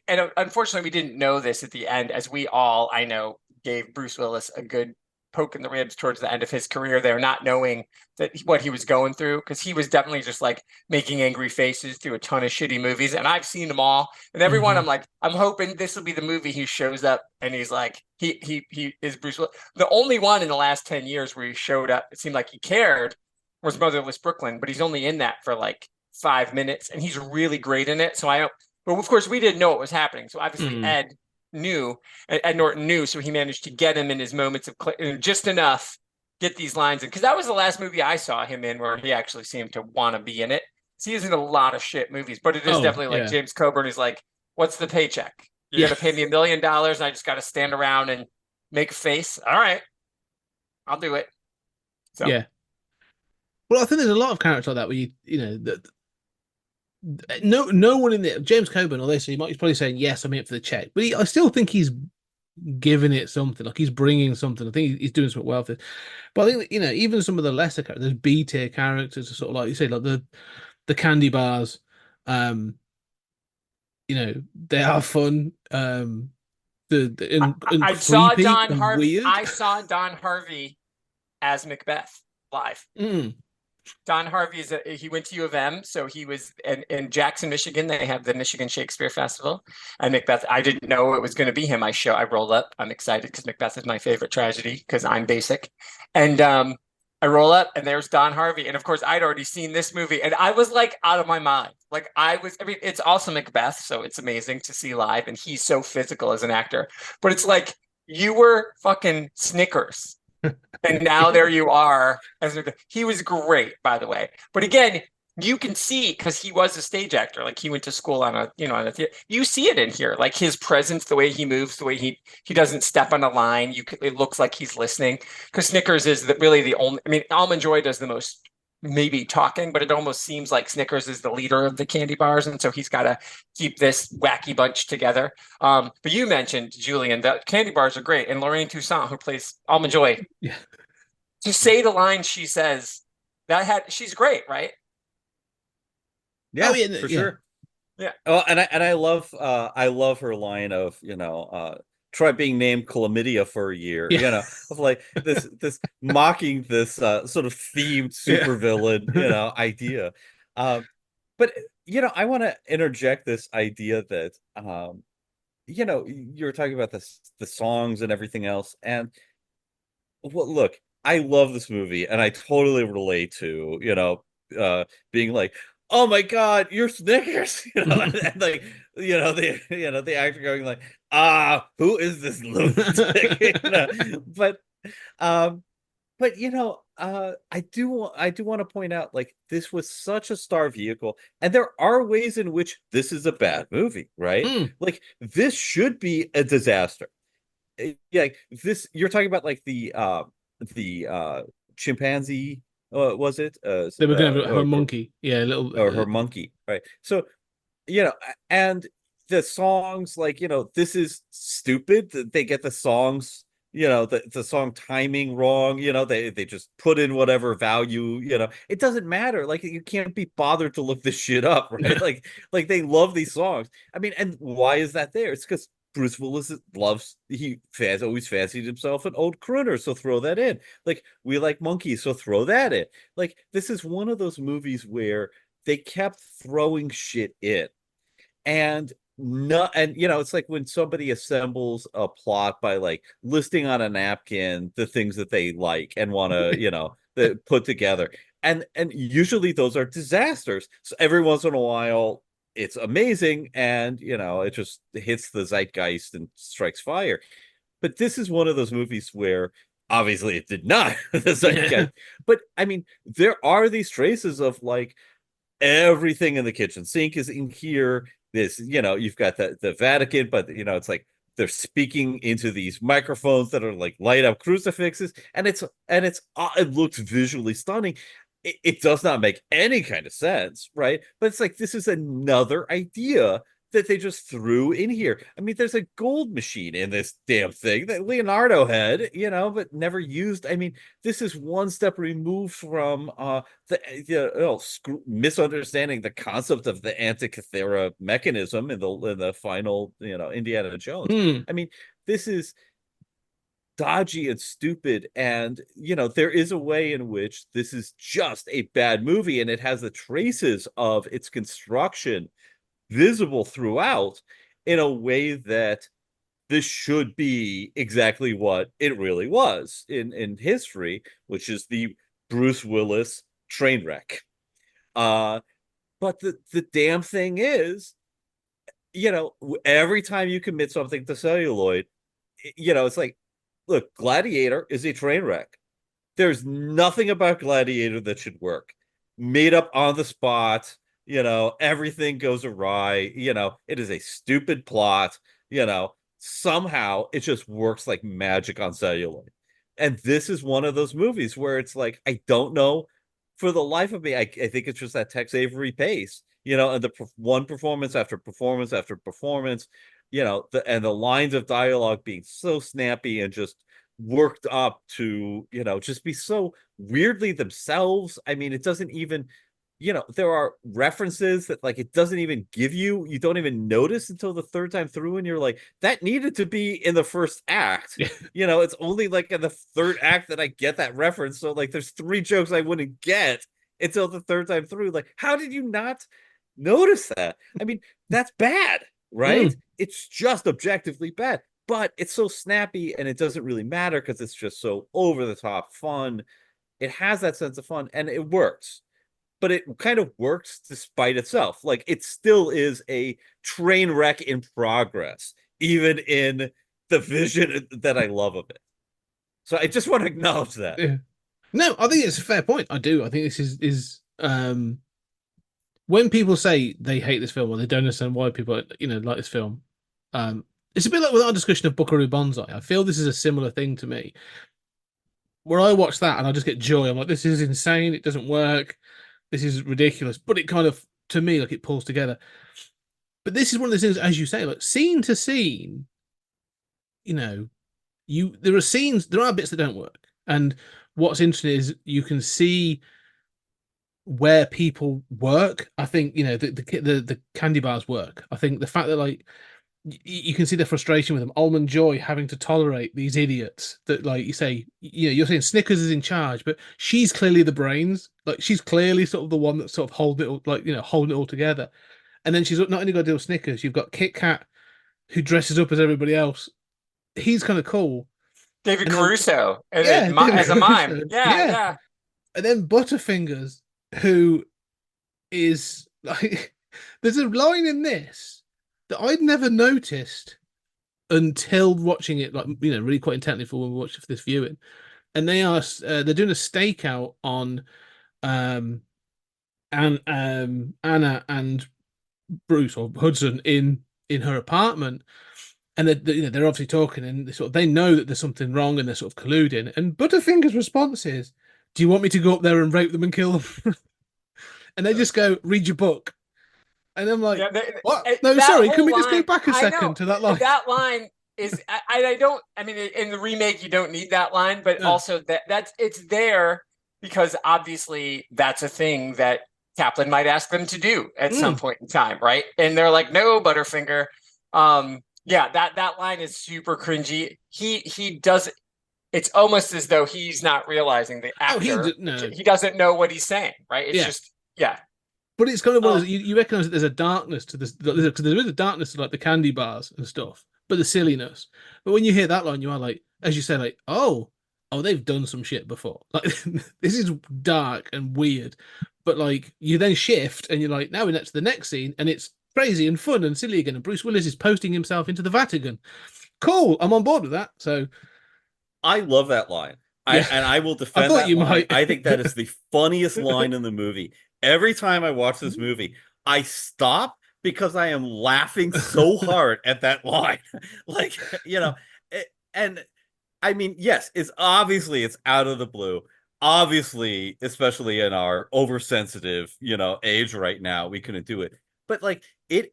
and unfortunately, we didn't know this at the end, as we all, I know, gave Bruce Willis a good poke in the ribs towards the end of his career there, not knowing that what he was going through, because he was definitely just like making angry faces through a ton of shitty movies, and I've seen them all, and everyone I'm like, I'm hoping this will be the movie he shows up and he's like, he is Bruce Willis. The only one in the last 10 years where he showed up, it seemed like he cared, was Motherless Brooklyn, but he's only in that for like 5 minutes, and he's really great in it. But of course we didn't know what was happening, so obviously Ed Norton knew, so he managed to get him in his moments of just enough, get these lines in, because that was the last movie I saw him in where he actually seemed to want to be in it. So he's in a lot of shit movies, but it is definitely like James Coburn is like, what's the paycheck? You're gonna pay me $1 million and I just gotta stand around and make a face? All right, I'll do it. So yeah. Well, I think there's a lot of characters like that where no one in there. James Coburn, although he's probably saying yes, I'm in it for the check, but I still think he's giving it something. Like he's bringing something. I think he's doing something well with it. But I think even some of the lesser characters, B tier characters, are sort of like you say, like the candy bars. They are fun. I saw creepy Don and Harvey. weird. I saw Don Harvey as Macbeth live. Don Harvey he went to U of M, so he was in Jackson, Michigan. They have the Michigan Shakespeare Festival, and Macbeth. I didn't know it was going to be him. I roll up. I'm excited because Macbeth is my favorite tragedy because I'm basic, and I roll up, and there's Don Harvey, and of course I'd already seen this movie, and I was like out of my mind. Like I mean, it's also Macbeth, so it's amazing to see live, and he's so physical as an actor. But it's like you were fucking Snickers. And now there you are. He was great, by the way. But again, you can see, because he was a stage actor, like he went to school on a, on a theater. You see it in here, like his presence, the way he moves, the way he doesn't step on a line. It looks like he's listening, because Snickers is really the only. I mean, Almond Joy does the most maybe talking, but it almost seems like Snickers is the leader of the candy bars, and so he's got to keep this wacky bunch together. But you mentioned, Julian, that candy bars are great, and Lorraine Toussaint, who plays Almond Joy, Yeah. to say the line she says, she's great, right? Yeah, Oh, yeah, for yeah. sure. Yeah. Oh, and I love her line of, try being named chlamydia for a year, Yeah. of like this mocking this sort of themed supervillain, idea. But I want to interject this idea that you were talking about the songs and everything else, and look, I love this movie, and I totally relate to being like, oh my god, you're Snickers, and like the actor going like, who is this lunatic? But um I do want to point out, like, this was such a star vehicle, and there are ways in which this is a bad movie, right? Mm. Like, this should be a disaster. Yeah, this, you're talking about like the chimpanzee, was it They were gonna have her or monkey, yeah, a little. her monkey, right? So and the songs, like, this is stupid that they get the songs, the song timing wrong. They just put in whatever value. It doesn't matter. Like, you can't be bothered to look this shit up, right? like they love these songs. I mean, and why is that there? It's because Bruce Willis always fancied himself an old crooner, so throw that in. Like, we like monkeys, so throw that in. Like, this is one of those movies where they kept throwing shit in. And it's like when somebody assembles a plot by like listing on a napkin the things that they like and want to put together, and usually those are disasters. So every once in a while it's amazing, and it just hits the zeitgeist and strikes fire. But this is one of those movies where obviously it did not the zeitgeist. But I mean, there are these traces of, like, everything in the kitchen sink is in here. You've got the Vatican, but it's like they're speaking into these microphones that are like light up crucifixes, and it looks visually stunning. It does not make any kind of sense, right? But it's like, this is another idea that they just threw in here. I mean, there's a gold machine in this damn thing that Leonardo had, but never used. I mean, this is one step removed from misunderstanding the concept of the Antikythera mechanism in the final, Indiana Jones. Mm. I mean, this is dodgy and stupid, and there is a way in which this is just a bad movie, and it has the traces of its construction visible throughout, in a way that this should be exactly what it really was in history, which is the Bruce Willis train wreck. But the damn thing is, every time you commit something to celluloid, it's like, look, Gladiator is a train wreck. There's nothing about Gladiator that should work. Made up on the spot, everything goes awry. It is a stupid plot. Somehow it just works like magic on celluloid. And this is one of those movies where it's like, I don't know for the life of me. I think it's just that Tex Avery pace, and one performance after performance after performance, and the lines of dialogue being so snappy and just worked up to, just be so weirdly themselves. I mean, it doesn't even, there are references that, like, it doesn't even give you, you don't even notice until the third time through, and you're like, that needed to be in the first act. It's only like in the third act that I get that reference. So, like, there's 3 jokes I wouldn't get until the third time through. Like, how did you not notice that? I mean, that's bad, right? It's just objectively bad, but it's so snappy, and it doesn't really matter because it's just so over the top fun. It has that sense of fun, and it works. But it kind of works despite itself. Like, it still is a train wreck in progress, even in the vision that I love of it. So I just want to acknowledge that. Yeah. No, I think it's a fair point. I do. I think this is when people say they hate this film or they don't understand why people, like this film, it's a bit like with our discussion of Buckaroo Banzai. I feel this is a similar thing to me, where I watch that and I just get joy. I'm like, this is insane. It doesn't work. This is ridiculous. But it kind of, to me, like it pulls together. But this is one of those things, as you say, like scene to scene, there are scenes, there are bits that don't work. And what's interesting is you can see where people work. I think, the candy bars work. I think the fact that like you can see the frustration with them. Almond Joy having to tolerate these idiots that, like you say, you're saying Snickers is in charge, but she's clearly the brains. Like she's clearly sort of the one that's sort of holding it all, like holding it all together. And then she's not only got to deal with Snickers. You've got Kit Kat, who dresses up as everybody else. He's kind of cool. David And Caruso David as a mime. Caruso. Yeah. And then Butterfingers, who is like, there's a line in this that I'd never noticed until watching it, like really quite intently for when we watched this viewing. And they're doing a stakeout on Anna and Bruce or Hudson in her apartment, and they're obviously talking, and they know that there's something wrong, and they're sort of colluding. And Butterfinger's response is, "Do you want me to go up there and rape them and kill them?" And they just go, "Read your book." And I'm like, "What? No, sorry. Can we just go back a second to that line?" That line is I don't. I mean, in the remake, you don't need that line, but also that's it's there because obviously that's a thing that Kaplan might ask them to do at some point in time, right? And they're like, "No, Butterfinger." That line is super cringy. He does. It's almost as though he's not realizing the actor. He doesn't know what he's saying, right? It's just But it's kind of one of those, you recognize that there's a darkness to this, because there is a darkness to like the candy bars and stuff, but the silliness. But when you hear that line, you are like, as you say, like, oh, they've done some shit before. Like this is dark and weird, but like you then shift and you're like, now we're next to the next scene, and it's crazy and fun and silly again. And Bruce Willis is posting himself into the Vatican. Cool, I'm on board with that. So I love that line. And I will defend that line. I think that is the funniest line in the movie. Every time I watch this movie, I stop because I am laughing so hard at that line. Like, and I mean, yes, it's out of the blue. Obviously, especially in our oversensitive, age right now, we couldn't do it. But like, that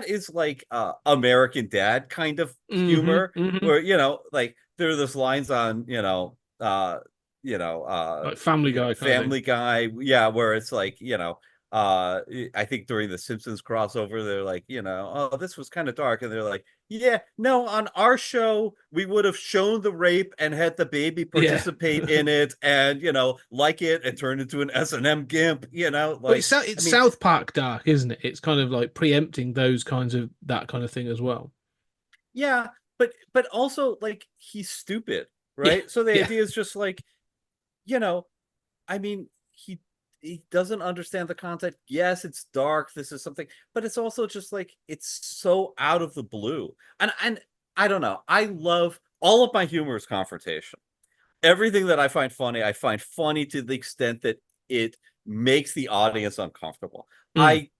is like American Dad kind of humor, where like there are those lines on like Family Guy, where it's like I think during the Simpsons crossover, they're like, oh, this was kind of dark, and they're like, yeah, no, on our show we would have shown the rape and had the baby participate in it, and like it and turn into an S&M gimp, like it's South Park dark, isn't it? It's kind of like preempting that kind of thing as well. Yeah, but also like he's stupid, right? So the idea is just like, I mean, he doesn't understand the content. Yes, it's dark. This is something, but it's also just like, it's so out of the blue. And I don't know. I love all of my humor is confrontation. Everything that I find funny to the extent that it makes the audience uncomfortable. I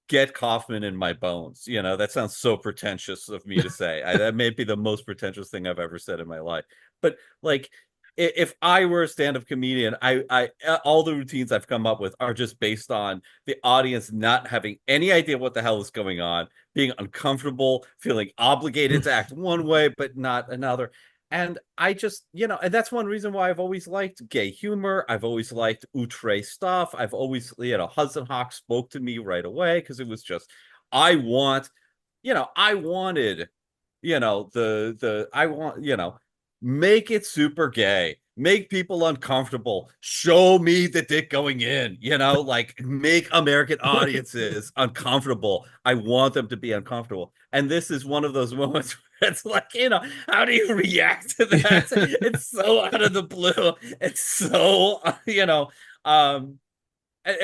get Kaufman in my bones. That sounds so pretentious of me to say. That may be the most pretentious thing I've ever said in my life. But like, if I were a stand-up comedian, I all the routines I've come up with are just based on the audience not having any idea what the hell is going on, being uncomfortable, feeling obligated to act one way but not another. And I just, and that's one reason why I've always liked gay humor. I've always liked outre stuff. I've always, Hudson Hawk spoke to me right away because it was just, I wanted, make it super gay, make people uncomfortable, show me the dick going in, like make American audiences uncomfortable. I want them to be uncomfortable. And this is one of those moments where it's like, how do you react to that? It's so out of the blue. It's so, and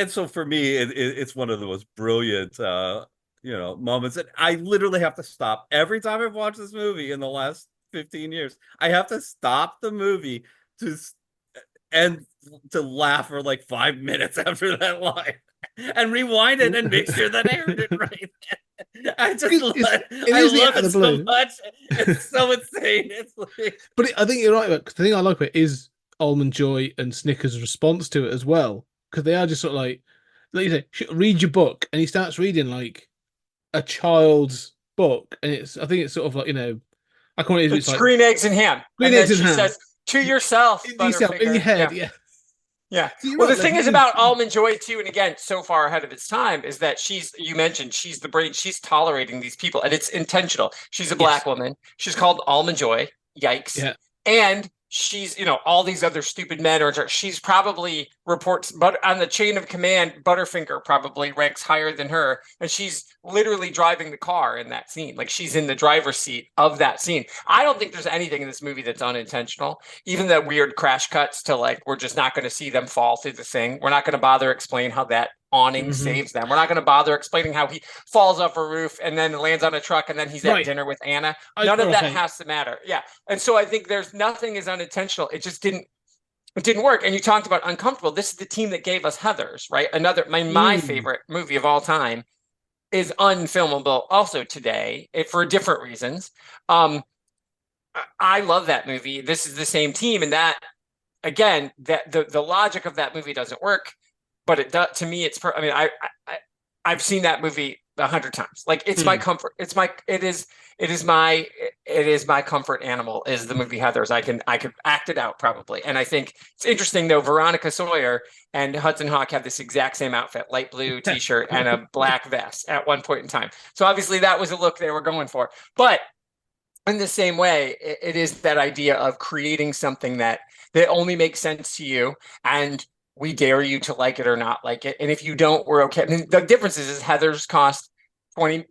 so for me, it's one of the most brilliant, moments that I literally have to stop every time I've watched this movie in the last 15 years. I have to stop the movie to laugh for like 5 minutes after that line. and rewind it and make sure that I heard it right. I just It love, is I the love out of it the so blue. much. It's so insane. It's like, But I think you're right, because the thing I like about it is Almond Joy and Snickers' response to it as well, because they are just sort of like you say, read your book, and he starts reading like a child's book, and I think it's sort of like, I can't remember, it's It's like green eggs in ham. green And then eggs in she ham. says, to yourself, In yourself, in your Butterfinger. head, Yeah. yeah. Yeah. So you're Well, right, the like, thing it is is. about Almond Joy too, and again, so far ahead of its time, is that you mentioned she's the brain, she's tolerating these people, and it's intentional. She's a black Yes. woman. She's called Almond Joy. Yikes. Yeah. And she's, all these other stupid men she's probably reports, but on the chain of command, Butterfinger probably ranks higher than her. And she's literally driving the car in that scene. Like, she's in the driver's seat of that scene. I don't think there's anything in this movie that's unintentional. Even the weird crash cuts to, like, we're just not going to see them fall through the thing. We're not going to bother explain how that awning saves them. We're not going to bother explaining how he falls off a roof and then lands on a truck and then he's at dinner with Anna. None of that has to matter. Yeah. And so I think there's nothing is unintentional. It just didn't work. And you talked about uncomfortable. This is the team that gave us Heathers, right? My favorite movie of all time is unfilmable also today for different reasons. I love that movie. This is the same team, and that, again, that the logic of that movie doesn't work, but it does to me. I've seen that movie 100 times. Like, it's my comfort. It is my comfort animal is the movie Heathers. I could act it out probably. And I think it's interesting though, Veronica Sawyer and Hudson Hawk have this exact same outfit, light blue t-shirt and a black vest at one point in time. So obviously that was a look they were going for. But in the same way, it is that idea of creating something that only makes sense to you, and we dare you to like it or not like it. And if you don't, we're okay. I mean, the difference is Heathers cost $20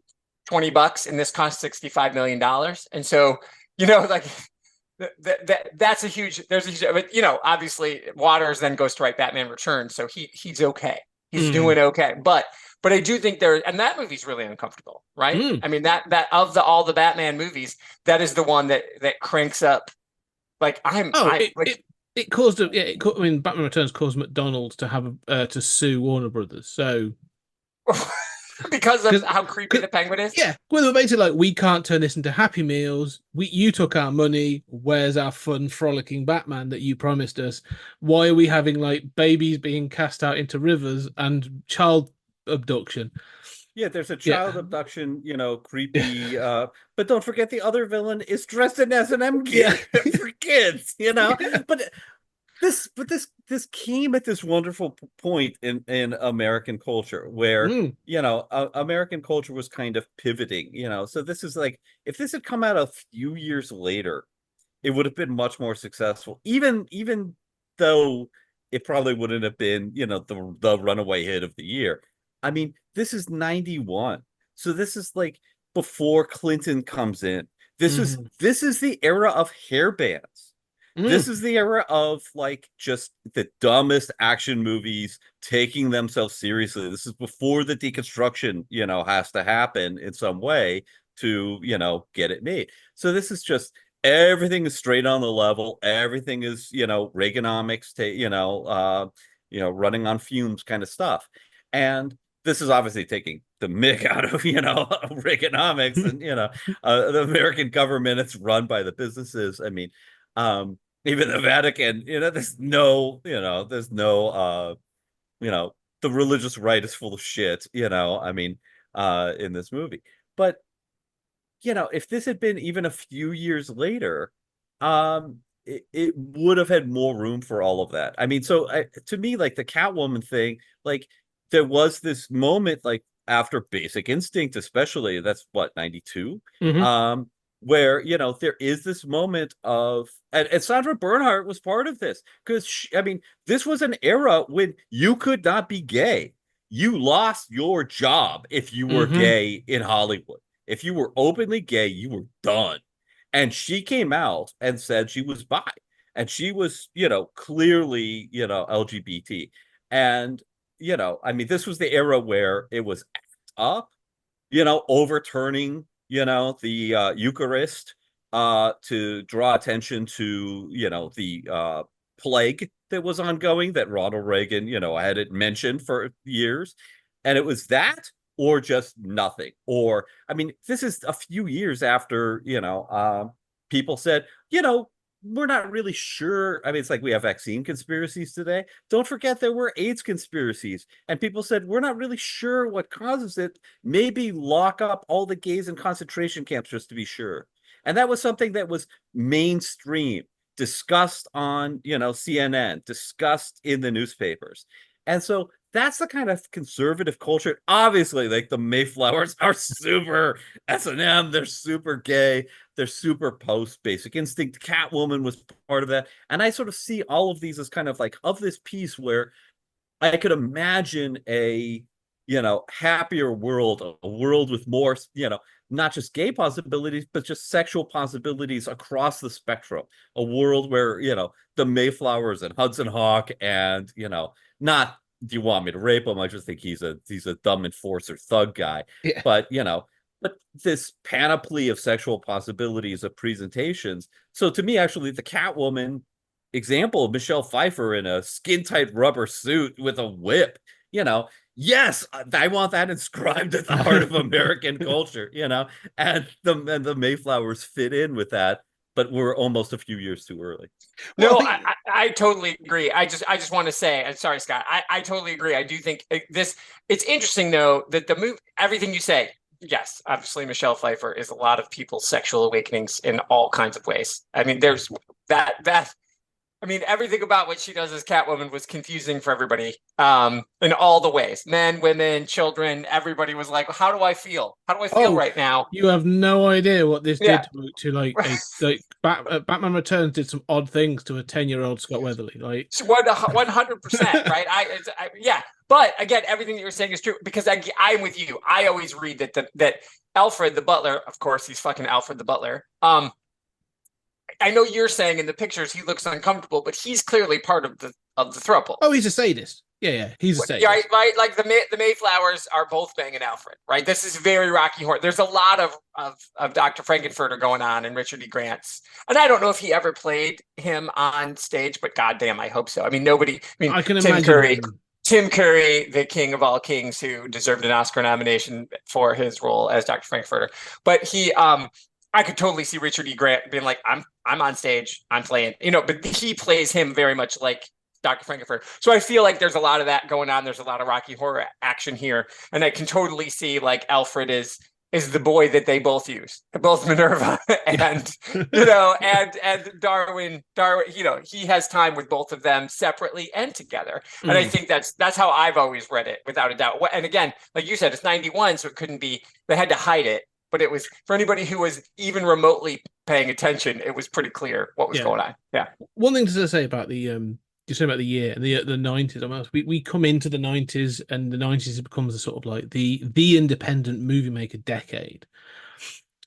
and this costs $65 million. And so, like that's a huge, but obviously Waters then goes to write Batman Returns. So he's okay. He's doing okay. But I do think and that movie's really uncomfortable, right? I mean, that of all the Batman movies, that is the one that cranks up. Like, it caused Batman Returns caused McDonald's to have to sue Warner Brothers. So because of how creepy the penguin is. Yeah, well, they're basically like, we can't turn this into Happy Meals. You took our money. Where's our fun, frolicking Batman that you promised us? Why are we having like babies being cast out into rivers and child abduction? Yeah, there's a child abduction, creepy. But don't forget the other villain is dressed in S&M gear for kids, But this came at this wonderful point in American culture where American culture was kind of pivoting. So this is like, if this had come out a few years later, it would have been much more successful. Even though it probably wouldn't have been the runaway hit of the year. I mean, this is 91. So this is like before Clinton comes in. This is the era of hair bands. This is the era of like just the dumbest action movies taking themselves seriously. This is before the deconstruction, has to happen in some way to, get it made. So this is just, everything is straight on the level. Everything is, Reaganomics, running on fumes kind of stuff. And this is obviously taking the mick out of, Reaganomics and, the American government. It's run by the businesses. I mean, even the Vatican, there's no, the religious right is full of shit, in this movie. But, if this had been even a few years later, it would have had more room for all of that. I mean, so to me, like the Catwoman thing, like there was this moment, like after Basic Instinct, especially, that's what, 92? Where there is this moment of, and Sandra Bernhard was part of this, because this was an era when you could not be gay. You lost your job if you were gay in Hollywood. If you were openly gay, you were done. And she came out and said she was bi, and she was clearly LGBT. And this was the era where it was up, overturning the Eucharist to draw attention to the plague that was ongoing that Ronald Reagan hadn't mentioned for years. And it was that or just nothing. Or, I mean, this is a few years after, people said, we're not really sure. I mean, it's like we have vaccine conspiracies today. Don't forget there were AIDS conspiracies. And people said, we're not really sure what causes it. Maybe lock up all the gays in concentration camps just to be sure. And that was something that was mainstream, discussed on, CNN, discussed in the newspapers. And so that's the kind of conservative culture. Obviously, like the Mayflowers are super S&M, they're super gay, they're super post Basic Instinct. Catwoman was part of that. And I sort of see all of these as kind of like of this piece where I could imagine a, happier world, a world with more, not just gay possibilities, but just sexual possibilities across the spectrum. A world where, the Mayflowers and Hudson Hawk and, not do you want me to rape him? I just think he's a dumb enforcer thug guy. Yeah. But but this panoply of sexual possibilities of presentations. So to me, actually, the Catwoman example of Michelle Pfeiffer in a skin tight rubber suit with a whip, yes, I want that inscribed at the heart of American culture, and the Mayflowers fit in with that, but we're almost a few years too early. No, I totally agree. I just want to say, I'm sorry, Scott. I totally agree. I do think it's interesting though that the movie, everything you say, yes, obviously Michelle Pfeiffer is a lot of people's sexual awakenings in all kinds of ways. I mean, there's that. I mean, everything about what she does as Catwoman was confusing for everybody, in all the ways. Men, women, children, everybody was like, how do I feel? How do I feel right now? You have no idea what this did to like Batman Returns did some odd things to a 10-year-old Scott Weatherly. Like 100%, right? Yeah. But again, everything that you're saying is true because I'm with you. I always read that Alfred the butler, of course, he's fucking Alfred the butler. I know you're saying in the pictures he looks uncomfortable, but he's clearly part of the throuple. Oh, he's a sadist. Yeah, he's a sadist. Right. Like the Mayflowers are both banging Alfred, right? This is very Rocky Horror. There's a lot of Dr. Frankenfurter going on and Richard E. Grant's, and I don't know if he ever played him on stage, but goddamn, I hope so. I mean, I can imagine Tim Curry, the king of all kings, who deserved an Oscar nomination for his role as Dr. Frankenfurter, but he I could totally see Richard E. Grant being like, I'm on stage, I'm playing, but he plays him very much like Dr. Frankenfurter. So I feel like there's a lot of that going on. There's a lot of Rocky Horror action here. And I can totally see like Alfred is the boy that they both use, both Minerva and, and Darwin, he has time with both of them separately and together. And I think that's how I've always read it without a doubt. And again, like you said, it's 91, so it couldn't be, they had to hide it. But it was, for anybody who was even remotely paying attention, it was pretty clear what was going on. Yeah. One thing to say about the you said about the year and the 90s. I mean, we come into the 90s, and the 90s becomes a sort of like the independent movie maker decade.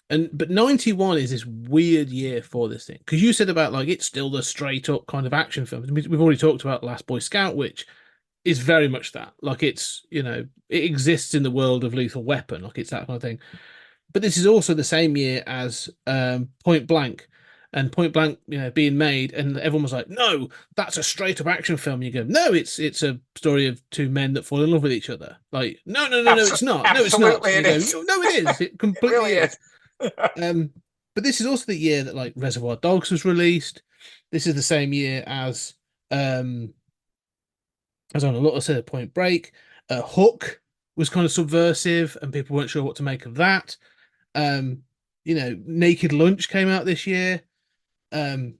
But 91 is this weird year for this thing, because you said about like it's still the straight up kind of action film. I mean, we've already talked about Last Boy Scout, which is very much that. Like it's it exists in the world of Lethal Weapon, like it's that kind of thing. But this is also the same year as Point Blank, and Point Blank, being made, and everyone was like, "No, that's a straight up action film." You go, "No, it's a story of two men that fall in love with each other." Like, no, it's not. No, it's not. It is. No, it is. It completely really is. But this is also the year that like Reservoir Dogs was released. This is the same year as on a lot of said Point Break. Hook was kind of subversive, and people weren't sure what to make of that. Naked Lunch came out this year. The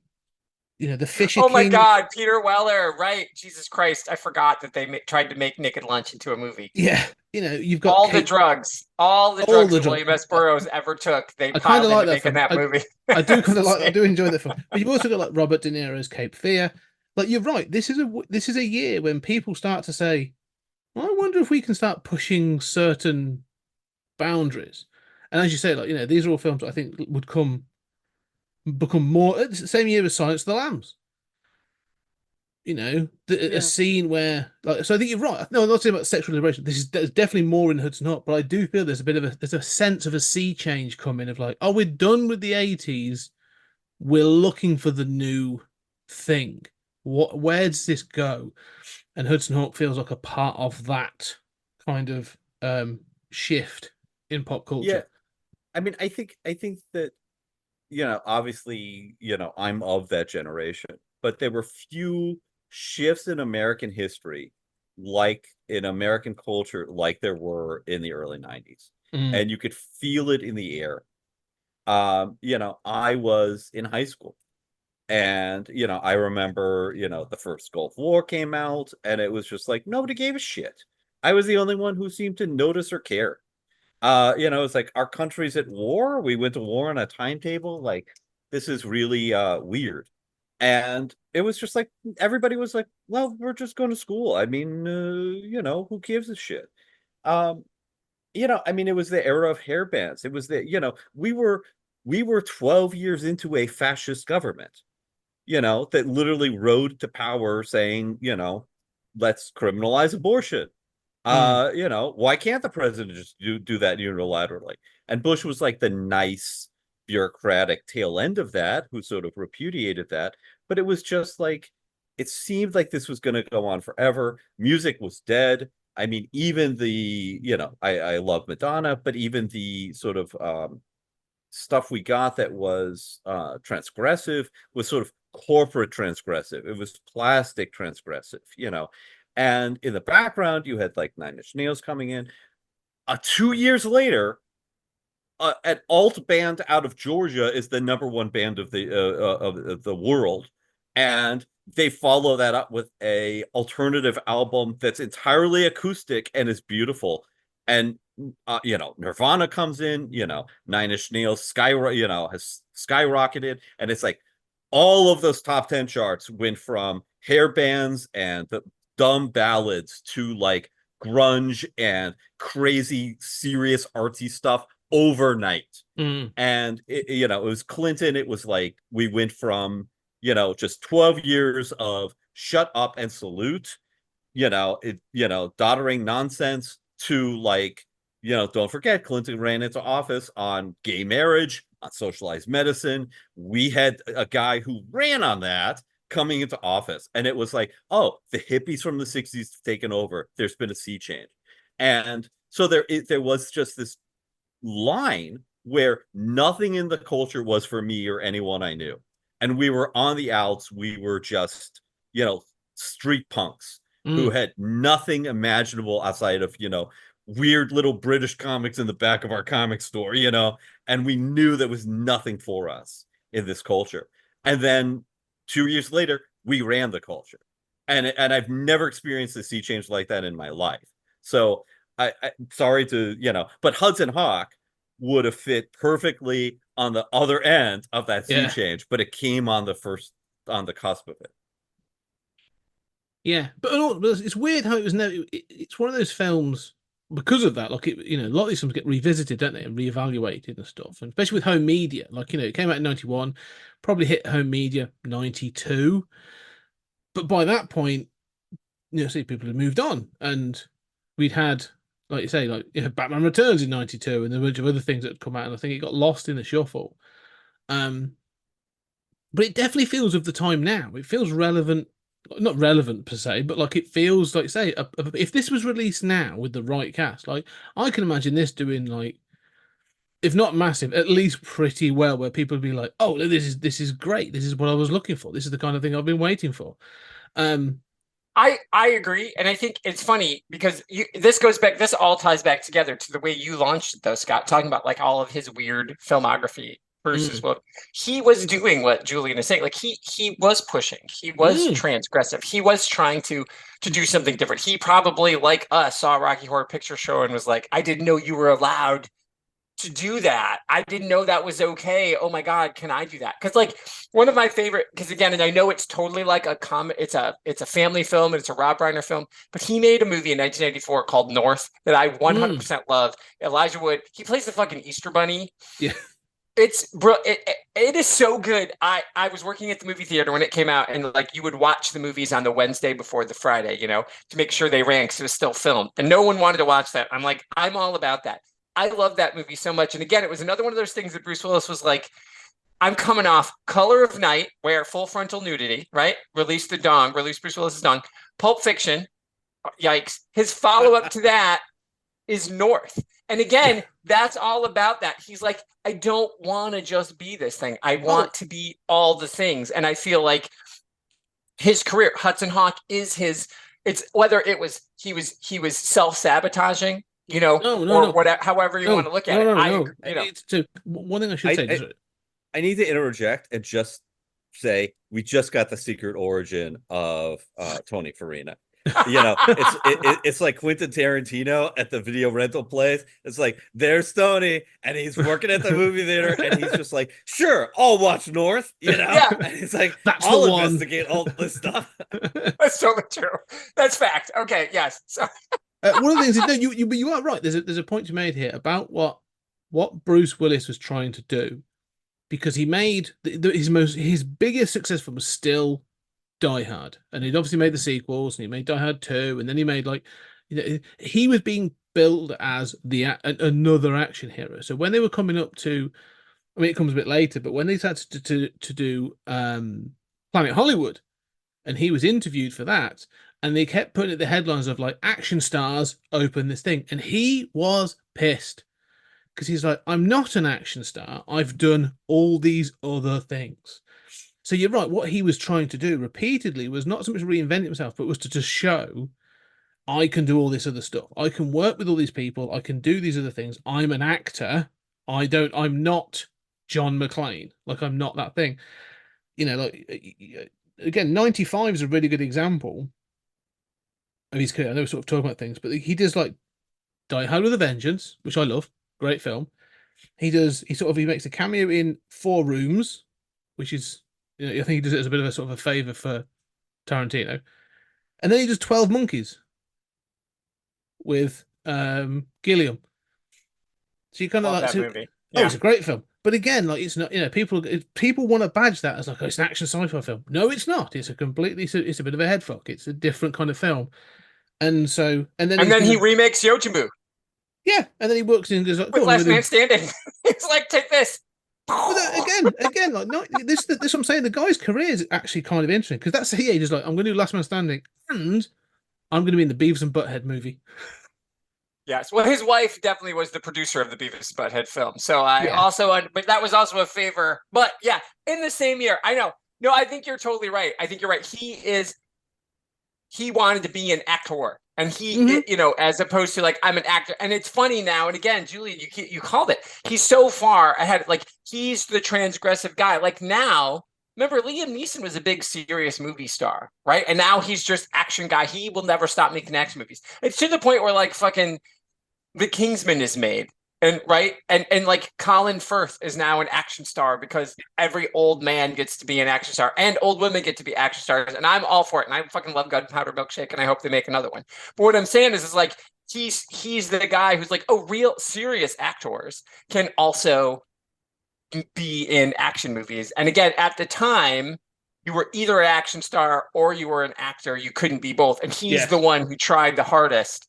Fisher Oh my King. God, Peter Weller, right? Jesus Christ, I forgot that they tried to make Naked Lunch into a movie. Yeah, you've got all the drugs that William S. Burroughs ever took. They piled into making that movie. I do kind of like. I do enjoy that film. But you've also got like Robert De Niro's Cape Fear. Like you're right. This is a year when people start to say, well, I wonder if we can start pushing certain boundaries. And as you say, like these are all films I think would become more. It's the same year as Silence of the Lambs. A scene where, like, so I think you're right. No, I'm not saying about sexual liberation. There's definitely more in Hudson Hawk, but I do feel there's a sense of a sea change coming of like, oh, we're done with the 80s. We're looking for the new thing. Where does this go? And Hudson Hawk feels like a part of that kind of shift in pop culture. Yeah, I mean, I think that, obviously, I'm of that generation, but there were few shifts in American history, like in American culture, like there were in the early 90s. Mm. And you could feel it in the air. I was in high school, and, I remember, the first Gulf War came out, and it was just like nobody gave a shit. I was the only one who seemed to notice or care. It's like our country's at war. We went to war on a timetable. Like, this is really weird. And it was just like everybody was like, well, we're just going to school. I mean, who gives a shit? Um, I mean, it was the era of hair bands. It was we were 12 years into a fascist government, that literally rode to power saying, let's criminalize abortion. Why can't the president just do that unilaterally? And Bush was like the nice bureaucratic tail end of that, who sort of repudiated that. But it was just like, it seemed like this was going to go on forever. Music was dead. I mean, even I love Madonna, but even the sort of stuff we got that was transgressive was sort of corporate transgressive. It was plastic transgressive, And in the background, you had like Nine Inch Nails coming in. 2 years later, an alt band out of Georgia is the number one band of the world, and they follow that up with a alternative album that's entirely acoustic and is beautiful. And Nirvana comes in, Nine Inch Nails has skyrocketed, and it's like all of those top 10 charts went from hair bands and the dumb ballads to like grunge and crazy serious artsy stuff overnight. And it was Clinton. It was like we went from just 12 years of shut up and salute, doddering nonsense, to like, don't forget, Clinton ran into office on gay marriage, on socialized medicine. We had a guy who ran on that coming into office, and it was like, oh, the hippies from the 60s have taken over. There's been a sea change. And so there was just this line where nothing in the culture was for me or anyone I knew. And we were on the outs. We were just, street punks who had nothing imaginable outside of, weird little British comics in the back of our comic store, and we knew there was nothing for us in this culture. And then 2 years later, we ran the culture. And I've never experienced a sea change like that in my life. So I sorry to, but Hudson Hawk would have fit perfectly on the other end of that sea change, but it came on the cusp of it. Yeah, but it's weird how it was never. It's one of those films because of that. Like a lot of these films get revisited, don't they, and reevaluated and stuff. And especially with home media, like it came out in 91, probably hit home media 92, but by that point, see, people had moved on, and we'd had, like you say, like Batman Returns in 92, and there were a bunch of other things that had come out, and I think it got lost in the shuffle. But it definitely feels of the time now. It feels relevant. Not relevant per se, but like it feels like, say, if this was released now with the right cast, like I can imagine this doing like, if not massive, at least pretty well, where people would be like, "Oh, this is great. This is what I was looking for. This is the kind of thing I've been waiting for." I agree, and I think it's funny because this all ties back together to the way you launched it, though, Scott, talking about like all of his weird filmography versus what he was doing. What Julian is saying, like he was pushing, he was transgressive, he was trying to do something different. He probably, like us, saw Rocky Horror Picture Show and was like, I didn't know you were allowed to do that. I didn't know that was okay. Oh my God, can I do that? Because like one of my favorite, because again, and I know it's totally like a comic, it's a family film and it's a Rob Reiner film, but he made a movie in 1994 called North that I 100% love. Elijah Wood, he plays the fucking Easter Bunny. Yeah. It is so good. I was working at the movie theater when it came out, and like you would watch the movies on the Wednesday before the Friday, to make sure they ran because it was still filmed, and no one wanted to watch that. I'm like, I'm all about that. I love that movie so much. And again, it was another one of those things that Bruce Willis was like, I'm coming off Color of Night, where full frontal nudity, right? Release Bruce Willis's dong. Pulp Fiction, yikes. His follow-up to that is North. And again, that's all about that. He's like, I don't want to just be this thing. I want to be all the things. And I feel like his career, Hudson Hawk, is his. It's whether it was he was self-sabotaging, whatever, however you want to look at it. One thing I should say. I need to interject and just say we just got the secret origin of Tony Farina. It's like Quentin Tarantino at the video rental place. It's like, there's Tony, and he's working at the movie theater, and he's just like, sure, I'll watch North, Yeah. And he's like, That's I'll the one. investigate all this stuff. That's totally true. That's fact. Okay, yes. So one of the things is, you are right. There's a point you made here about what Bruce Willis was trying to do, because he made his biggest success film was still Die Hard, and he'd obviously made the sequels, and he made Die Hard 2, and then he made he was being billed as another action hero. So when they were coming up to, I mean, it comes a bit later, but when they started to do Planet Hollywood, and he was interviewed for that, and they kept putting the headlines of like action stars open this thing, and he was pissed because he's like, I'm not an action star. I've done all these other things. So you're right. What he was trying to do repeatedly was not so much reinvent himself, but was to just show, I can do all this other stuff. I can work with all these people. I can do these other things. I'm an actor. I'm not John McClane. Like, I'm not that thing. Again, 95 is a really good example of his career. I know we're sort of talking about things, but he does like Die Hard with a Vengeance, which I love. Great film. He makes a cameo in Four Rooms, which is, I think he does it as a bit of a sort of a favor for Tarantino. And then he does 12 Monkeys with Gilliam. So you kind of like, that movie. Oh, it's a great film. But again, like, it's not, people want to badge that as like, oh, it's an action sci-fi film. No, it's not. It's a bit of a head fuck. It's a different kind of film. And then he remakes Yojimu. Yeah, and then he works in and goes like, with Last Man Standing. It's like, take this. Again, like, no, this what I'm saying. The guy's career is actually kind of interesting, because that's he just like, I'm going to do Last Man Standing, and I'm going to be in the Beavis and Butthead movie. Yes, well, his wife definitely was the producer of the Beavis and Butthead film, so but that was also a favor. But yeah, in the same year, I know. No, I think you're totally right. I think you're right. He wanted to be an actor. And he, as opposed to like, I'm an actor. And it's funny now. And again, Julie, you called it. He's so far ahead. Like, he's the transgressive guy. Like, now, remember, Liam Neeson was a big serious movie star, right? And now he's just action guy. He will never stop making action movies. It's to the point where like fucking The Kingsman is made. And right. And like Colin Firth is now an action star, because every old man gets to be an action star, and old women get to be action stars. And I'm all for it. And I fucking love Gunpowder Milkshake, and I hope they make another one. But what I'm saying is like, he's the guy who's like, oh, real serious actors can also be in action movies. And again, at the time, you were either an action star or you were an actor. You couldn't be both. And he's the one who tried the hardest.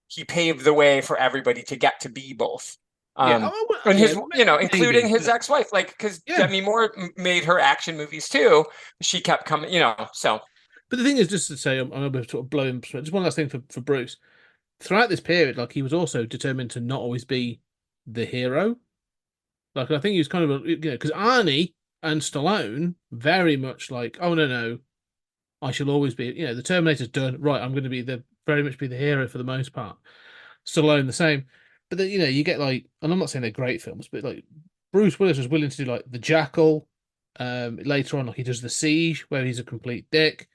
He paved the way for everybody to get to be both. And his, including his ex-wife, like, because Demi Moore made her action movies too. She kept coming, so. But the thing is, just to say, I'm going to sort of blow him. Just one last thing for Bruce. Throughout this period, like, he was also determined to not always be the hero. Like, I think he was kind of, because Arnie and Stallone very much like, oh no, I shall always be, the Terminator's done, right? I'm going to very much be the hero for the most part. Stallone the same. But then, you get like, and I'm not saying they're great films, but like Bruce Willis was willing to do like The Jackal. Later on, like, he does The Siege, where he's a complete dick.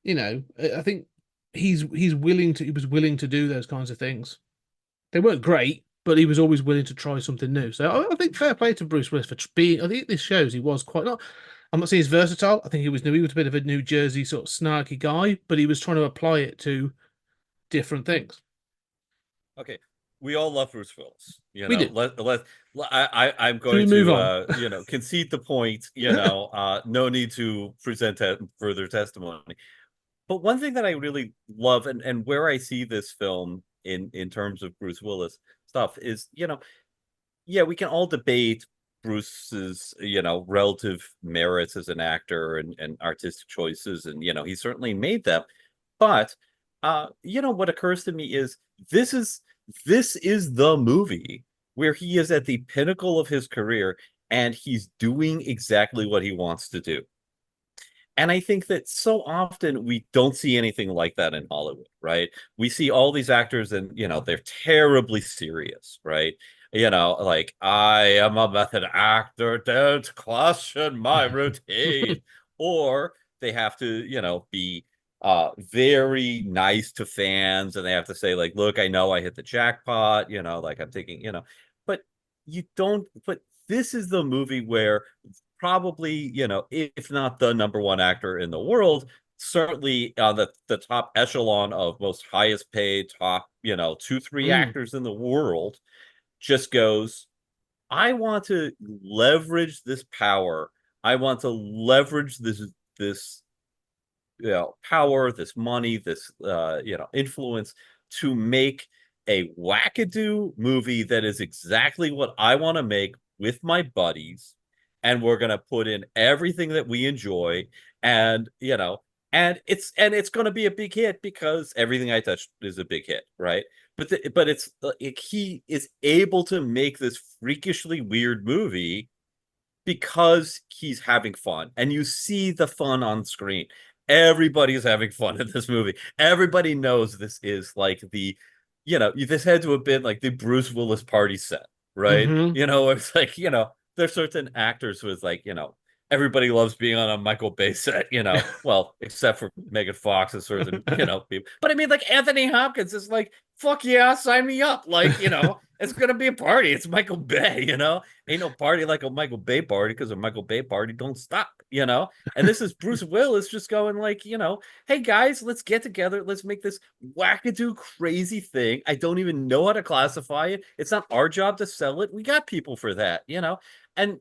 I think he was willing to do those kinds of things. They weren't great, but he was always willing to try something new. So I think fair play to Bruce Willis for being. I think this shows he was quite not. I'm not saying he's versatile. I think he was a bit of a New Jersey sort of snarky guy, but he was trying to apply it to different things. Okay, we all love Bruce Willis. We do. I'm going to concede the point. No need to present further testimony. But one thing that I really love, and where I see this film in terms of Bruce Willis stuff is, we can all debate Bruce's, relative merits as an actor and artistic choices, and he certainly made them. But what occurs to me is this is this is the movie where he is at the pinnacle of his career and he's doing exactly what he wants to do. And I think that so often we don't see anything like that in Hollywood, right? We see all these actors and, they're terribly serious, right? Like, I am a method actor, don't question my routine. Or they have to, be very nice to fans and they have to say, like, look, I know I hit the jackpot, like I'm taking, but you don't, but this is the movie where probably, if not the number one actor in the world, certainly on the top echelon of most highest paid top, 2-3 actors in the world, just goes, I want to leverage this power. I want to leverage this power, this money, this influence to make a wackadoo movie that is exactly what I want to make with my buddies, and we're going to put in everything that we enjoy, and it's going to be a big hit because everything I touch is a big hit, right? But it's he is able to make this freakishly weird movie because he's having fun, and you see the fun on screen. Everybody's having fun in this movie. Everybody knows this is like this had to have been like the Bruce Willis party set, right? It's like, there's certain actors who is like, everybody loves being on a Michael Bay set, well, except for Megan Fox and certain, people. But I mean, like Anthony Hopkins is like, fuck yeah, sign me up. Like, it's gonna be a party. It's Michael Bay, Ain't no party like a Michael Bay party because a Michael Bay party don't stop, And this is Bruce Willis just going like, hey guys, let's get together. Let's make this wackadoo crazy thing. I don't even know how to classify it. It's not our job to sell it. We got people for that, And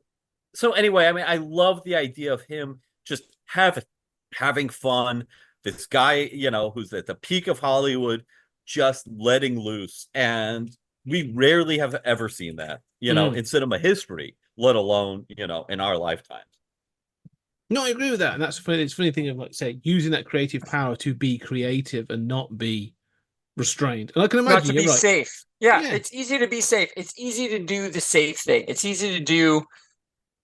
so anyway, I mean, I love the idea of him just having fun. This guy, who's at the peak of Hollywood, just letting loose. And we rarely have ever seen that, in cinema history, let alone, in our lifetimes. No, I agree with that. And that's it's a funny thing of, like, say, using that creative power to be creative and not be restrained. And I can imagine not to be right. safe. Yeah, it's easy to be safe. It's easy to do the safe thing. It's easy to do.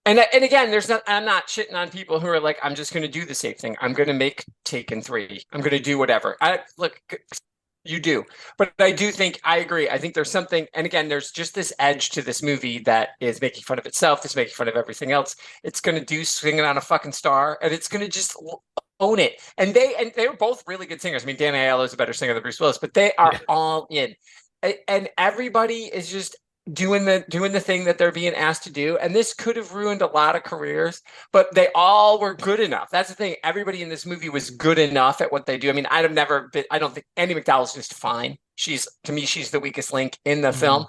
And again, I'm not shitting on people who are like, I'm just going to do the safe thing. I'm going to make Taken 3. I'm going to do whatever. You do. But I do think, I agree. I think there's something, and again, there's just this edge to this movie that is making fun of itself. It's making fun of everything else. It's going to do Singing on a Fucking Star, and it's going to just own it. And they were both really good singers. I mean, Dan Aiello is a better singer than Bruce Willis, but they are all in. And everybody is just doing the thing that they're being asked to do, and this could have ruined a lot of careers, but they all were good enough. That's the thing. Everybody in this movie was good enough at what they do. I mean, I don't think Andie MacDowell's just fine. She's the weakest link in the film.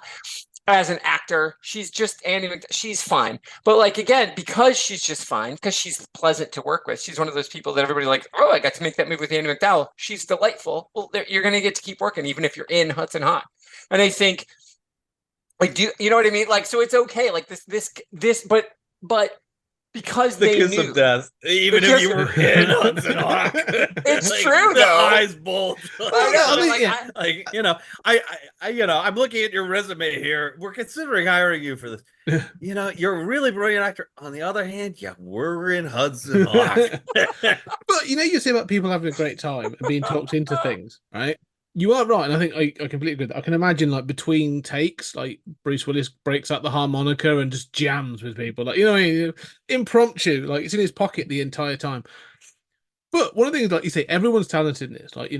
As an actor, she's just she's fine. But like, again, because she's just fine, because she's pleasant to work with, she's one of those people that everybody like, oh, I got to make that movie with Andie MacDowell. She's delightful. Well, you're going to get to keep working even if you're in Hudson Hawk. And I think, like, you know what I mean? Like, so it's okay. Like this, but because the they kiss knew, of death, even if you were in Hudson Hawk, it's like, true the though. eyes bulge. I'm looking at your resume here. We're considering hiring you for this. You're a really brilliant actor. On the other hand, we're in Hudson Hawk. But you say about people having a great time and being talked into things, right? You are right, and I think I completely agree with that. I can imagine, like, between takes, like, Bruce Willis breaks out the harmonica and just jams with people, like, impromptu, like, it's in his pocket the entire time. But one of the things, like you say, everyone's talented in this. Like,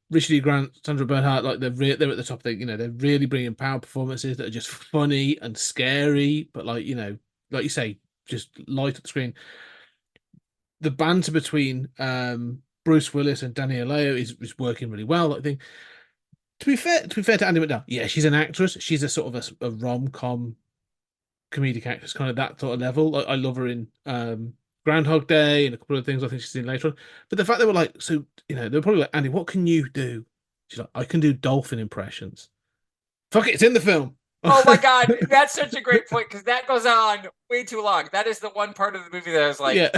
Richard E. Grant, Sandra Bernhardt, like, they're at the top. They're really bringing power performances that are just funny and scary, but like you say, just light up the screen. The banter between Bruce Willis and Danny Aiello is working really well. I think, to be fair to Andie MacDowell, she's an actress. She's a sort of a rom-com comedic actress, kind of that sort of level. I love her in Groundhog Day and a couple of things I think she's in later on. But the fact they were like, so they were probably like, Andy, what can you do? She's like, I can do dolphin impressions. Fuck it, it's in the film. Oh my God, that's such a great point, because that goes on way too long. That is the one part of the movie that I was like,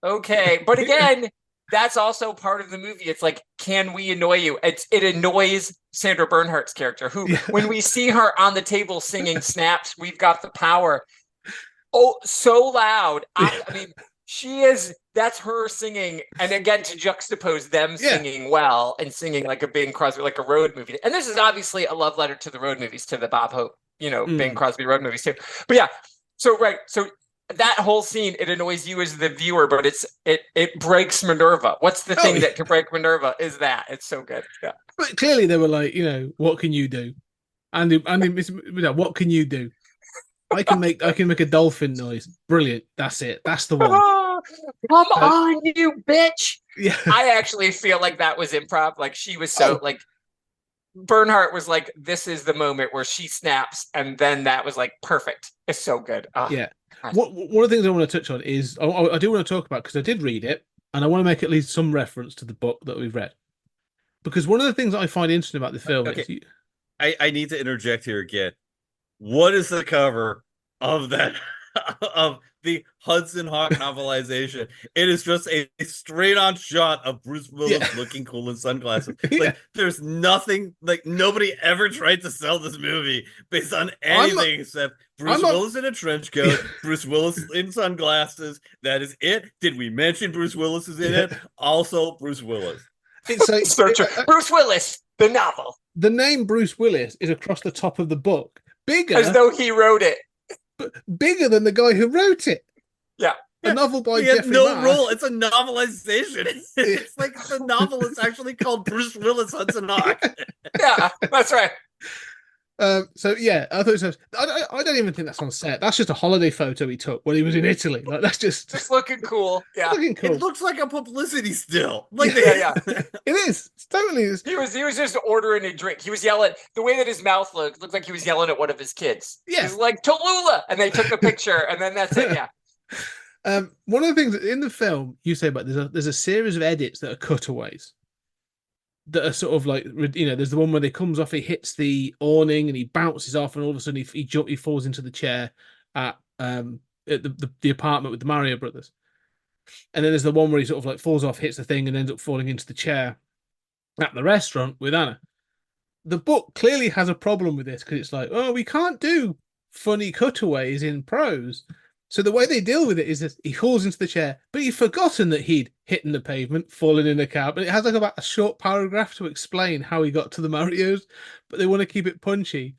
okay. But again, that's also part of the movie. It's like, can we annoy you? It annoys Sandra Bernhardt's character, who, when we see her on the table singing "Snaps, We've Got the Power," oh, so loud. I mean, she is. That's her singing, and again, to juxtapose them singing well and singing like a Bing Crosby, like a road movie. And this is obviously a love letter to the road movies, to the Bob Hope, Bing Crosby road movies too. But yeah, so that whole scene, it annoys you as the viewer, but it breaks Minerva. What's the thing that can break Minerva? Is that it's so good. Yeah. But clearly they were like, what can you do? Andy, what can you do? I can make a dolphin noise. Brilliant. That's it. That's the one. Come on, you bitch. Yeah. I actually feel like that was improv. Like she was so like Bernhardt was like, this is the moment where she snaps, and then that was like perfect. It's so good. Yeah. One of the things I want to touch on is I do want to talk about, because I did read it, and I want to make at least some reference to the book that we've read. Because one of the things that I find interesting about the film is I need to interject here again. What is the cover of that of the Hudson Hawk novelization? It is just a straight-on shot of Bruce Willis looking cool in sunglasses. Like there's nothing, like nobody ever tried to sell this movie based on anything except Bruce Willis in a trench coat, Bruce Willis in sunglasses. That is it. Did we mention Bruce Willis is in it? Also, Bruce Willis. It's Bruce Willis, the novel. The name Bruce Willis is across the top of the book. Bigger, as though he wrote it. Bigger than the guy who wrote it. Yeah. A novel by he Jeffrey no Marsh. role. It's a novelization. It's like the novel is actually called Bruce Willis Hudson Hawk. Yeah, that's right. So yeah, I thought so. I don't even think that's on set. That's just a holiday photo he took when he was in Italy. Like that's just looking cool. Yeah, looking cool. It looks like a publicity still. Like yeah. It is. It's totally is. He was just ordering a drink. He was yelling. The way that his mouth looked like he was yelling at one of his kids. Yeah, he's like Tallulah, and they took the picture, and then that's it. Yeah. One of the things in the film you say about there's a series of edits that are cutaways. That are sort of like, there's the one where he comes off, he hits the awning and he bounces off, and all of a sudden he falls into the chair at the apartment with the Mario brothers. And then there's the one where he sort of like falls off, hits the thing, and ends up falling into the chair at the restaurant with Anna. The book clearly has a problem with this, because it's like, we can't do funny cutaways in prose. So the way they deal with it is that he falls into the chair, but he'd forgotten that he'd hit in the pavement, fallen in a cab, and it has like about a short paragraph to explain how he got to the Marios, but they want to keep it punchy.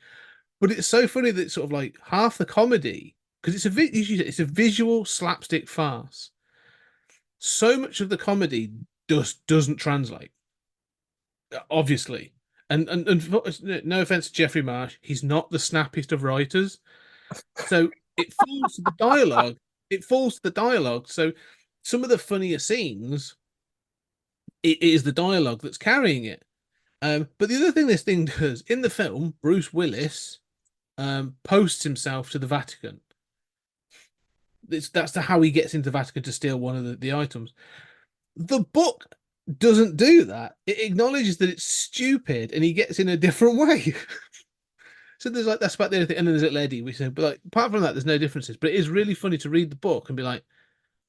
But it's so funny that it's sort of like half the comedy, because it's a visual slapstick farce. So much of the comedy doesn't translate, obviously. And no offense to Jeffrey Marsh, he's not the snappiest of writers. So it falls to the dialogue. So some of the funnier scenes, it is the dialogue that's carrying it. But the other thing this thing does, in the film, Bruce Willis posts himself to the Vatican. That's how he gets into the Vatican to steal one of the items. The book doesn't do that. It acknowledges that it's stupid, and he gets in a different way. So there's like, that's about the only thing. And then there's a lady, we said, but like, apart from that, there's no differences. But it is really funny to read the book and be like,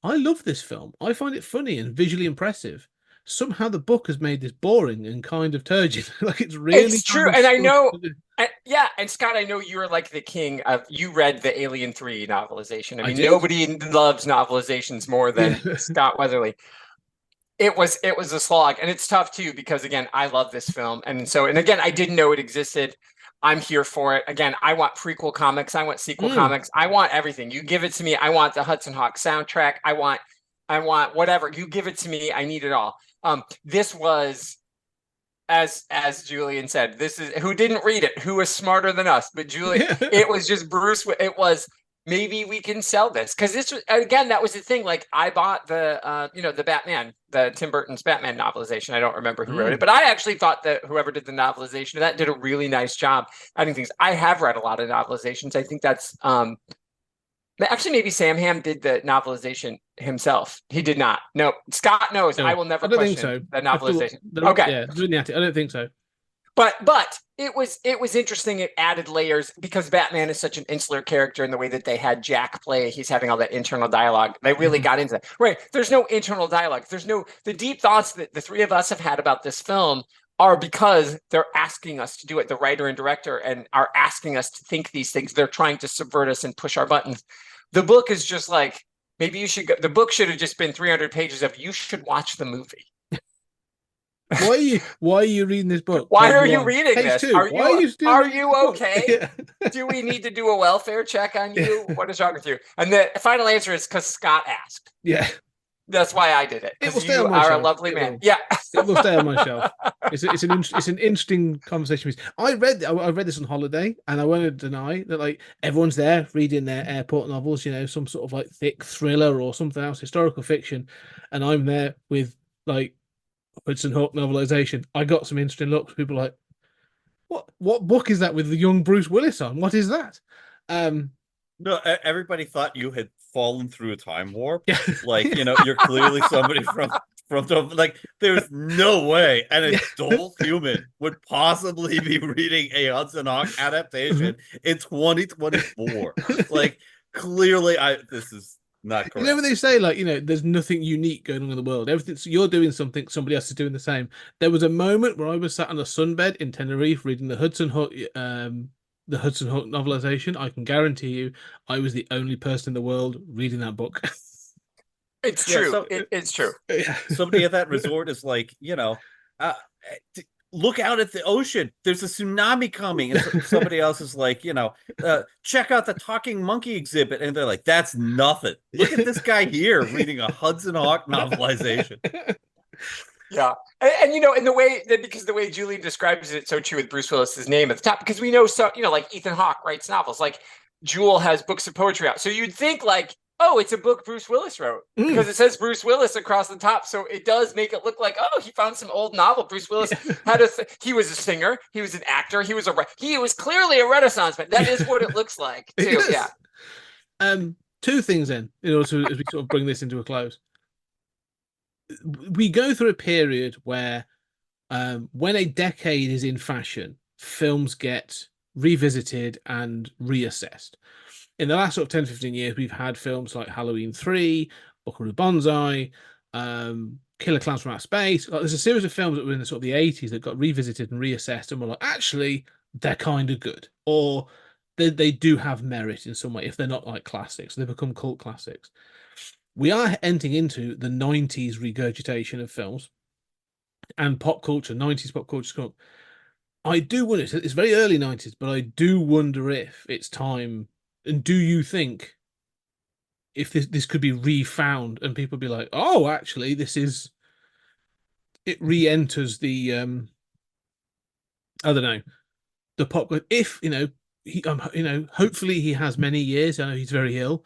I love this film. I find it funny and visually impressive. Somehow the book has made this boring and kind of turgid. Like it's really true. And I know, and Scott, I know you're like the king of, you read the Alien 3 novelization. I mean, nobody loves novelizations more than Scott Weatherly. It was a slog, and it's tough too, because again, I love this film. And again, I didn't know it existed. I'm here for it. Again, I want prequel comics. I want sequel comics. I want everything. You give it to me. I want the Hudson Hawk soundtrack. I want whatever. You give it to me. I need it all. This was, as Julian said, this is who didn't read it, who was smarter than us. But Julian, it was just Bruce. It was, maybe we can sell this, because this was, again, that was the thing. Like I bought the Batman, the Tim Burton's Batman novelization. I don't remember who wrote it, but I actually thought that whoever did the novelization of that did a really nice job adding things. I have read a lot of novelizations. I think that's actually maybe Sam Hamm did the novelization himself. He did not. No, Scott knows. No, I will never question the novelization. Okay, yeah, I don't think so. But it was interesting. It added layers because Batman is such an insular character in the way that they had Jack play. He's having all that internal dialogue. They really got into that. Right. There's no internal dialogue. The deep thoughts that the three of us have had about this film are because they're asking us to do it. The writer and director and are asking us to think these things. They're trying to subvert us and push our buttons. The book is just like, maybe you should go. The book should have just been 300 pages of you should watch the movie. Why are you reading this book? Why are you reading Page this? 2. Are you okay? Yeah. Do we need to do a welfare check on you? What is wrong with you? And the final answer is because Scott asked. Yeah. That's why I did it. It will Because stay you on my are shelf. a lovely It man. will. Yeah. It will stay on my shelf. It's an interesting conversation piece. I read this on holiday, and I won't deny that like everyone's there reading their airport novels, some sort of like thick thriller or something else, historical fiction, and I'm there with like Hudson Hawk novelization. I got some interesting looks. People are like, what book is that with the young Bruce Willis on? What is that? No, everybody thought you had fallen through a time warp. Yeah. Like, you're clearly somebody from like, there's no way an adult human would possibly be reading a Hudson Hawk adaptation in 2024. Like, clearly, this is not correct. When they say like, there's nothing unique going on in the world. You're doing something, somebody else is doing the same. There was a moment where I was sat on a sunbed in Tenerife reading the Hudson Hawk novelization. I can guarantee you, I was the only person in the world reading that book. It's true. It's true. Somebody at that resort is like, look out at the ocean. There's a tsunami coming. And somebody else is like, check out the talking monkey exhibit. And they're like, that's nothing. Look at this guy here reading a Hudson Hawk novelization. Yeah. And in the way that, because the way Julie describes it, so true with Bruce Willis's name at the top, because we know, so, like Ethan Hawke writes novels, like Jewel has books of poetry out. So you'd think like, oh, it's a book Bruce Willis wrote because it says Bruce Willis across the top. So it does make it look like, oh, he found some old novel. Bruce Willis he was a singer. He was an actor. He was clearly a Renaissance man. That is what it looks like too. Yeah. Two things then, as we sort of bring this into a close. We go through a period where when a decade is in fashion, films get revisited and reassessed. In the last sort of 10, 15 years, we've had films like Halloween 3, Buckaroo Banzai, Killer Clowns from Outer Space. Like, there's a series of films that were in the sort of the 80s that got revisited and reassessed, and we're like, actually, they're kind of good. Or they do have merit in some way, if they're not like classics. They become cult classics. We are entering into the 90s regurgitation of films and pop culture, 90s pop culture. I do wonder, it's very early 90s, but I do wonder if it's time. And do you think if this could be refound and people be like, oh, actually, it re-enters the I don't know, the pop. If hopefully he has many years. I know he's very ill,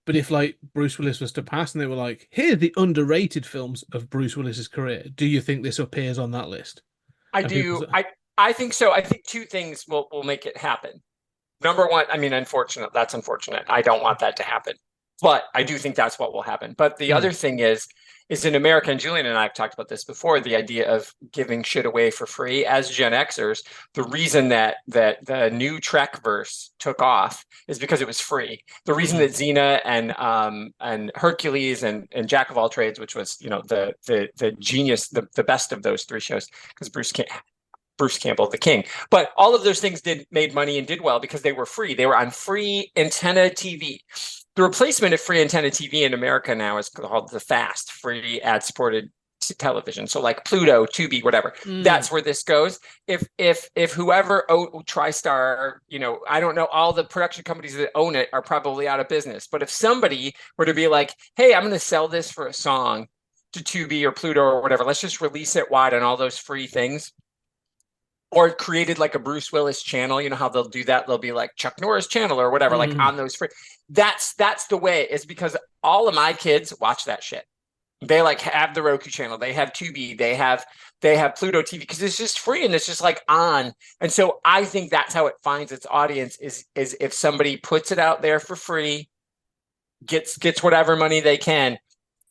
but if like Bruce Willis was to pass and they were like, here are the underrated films of Bruce Willis's career, do you think this appears on that list? I do. I think so. I think two things will make it happen. Number one, I mean, that's unfortunate. I don't want that to happen, but I do think that's what will happen. But the other thing is in America, and Julian and I have talked about this before, the idea of giving shit away for free. As Gen Xers, the reason that the new Trek verse took off is because it was free. The reason that Xena and Hercules and Jack of All Trades, which was, the genius, the best of those three shows, because Bruce Campbell, the king. But all of those things made money and did well because they were free. They were on free antenna TV. The replacement of free antenna TV in America now is called the FAST, free ad-supported television. So like Pluto, Tubi, whatever. That's where this goes. If whoever TriStar, I don't know, all the production companies that own it are probably out of business. But if somebody were to be like, hey, I'm going to sell this for a song to Tubi or Pluto or whatever, let's just release it wide on all those free things. Or created like a Bruce Willis channel, how they'll do that. They'll be like Chuck Norris channel or whatever, like on those free. That's the way. Is because all of my kids watch that shit. They like have the Roku channel. They have Tubi. They have Pluto TV because it's just free and it's just like on. And so I think that's how it finds its audience is if somebody puts it out there for free, gets whatever money they can.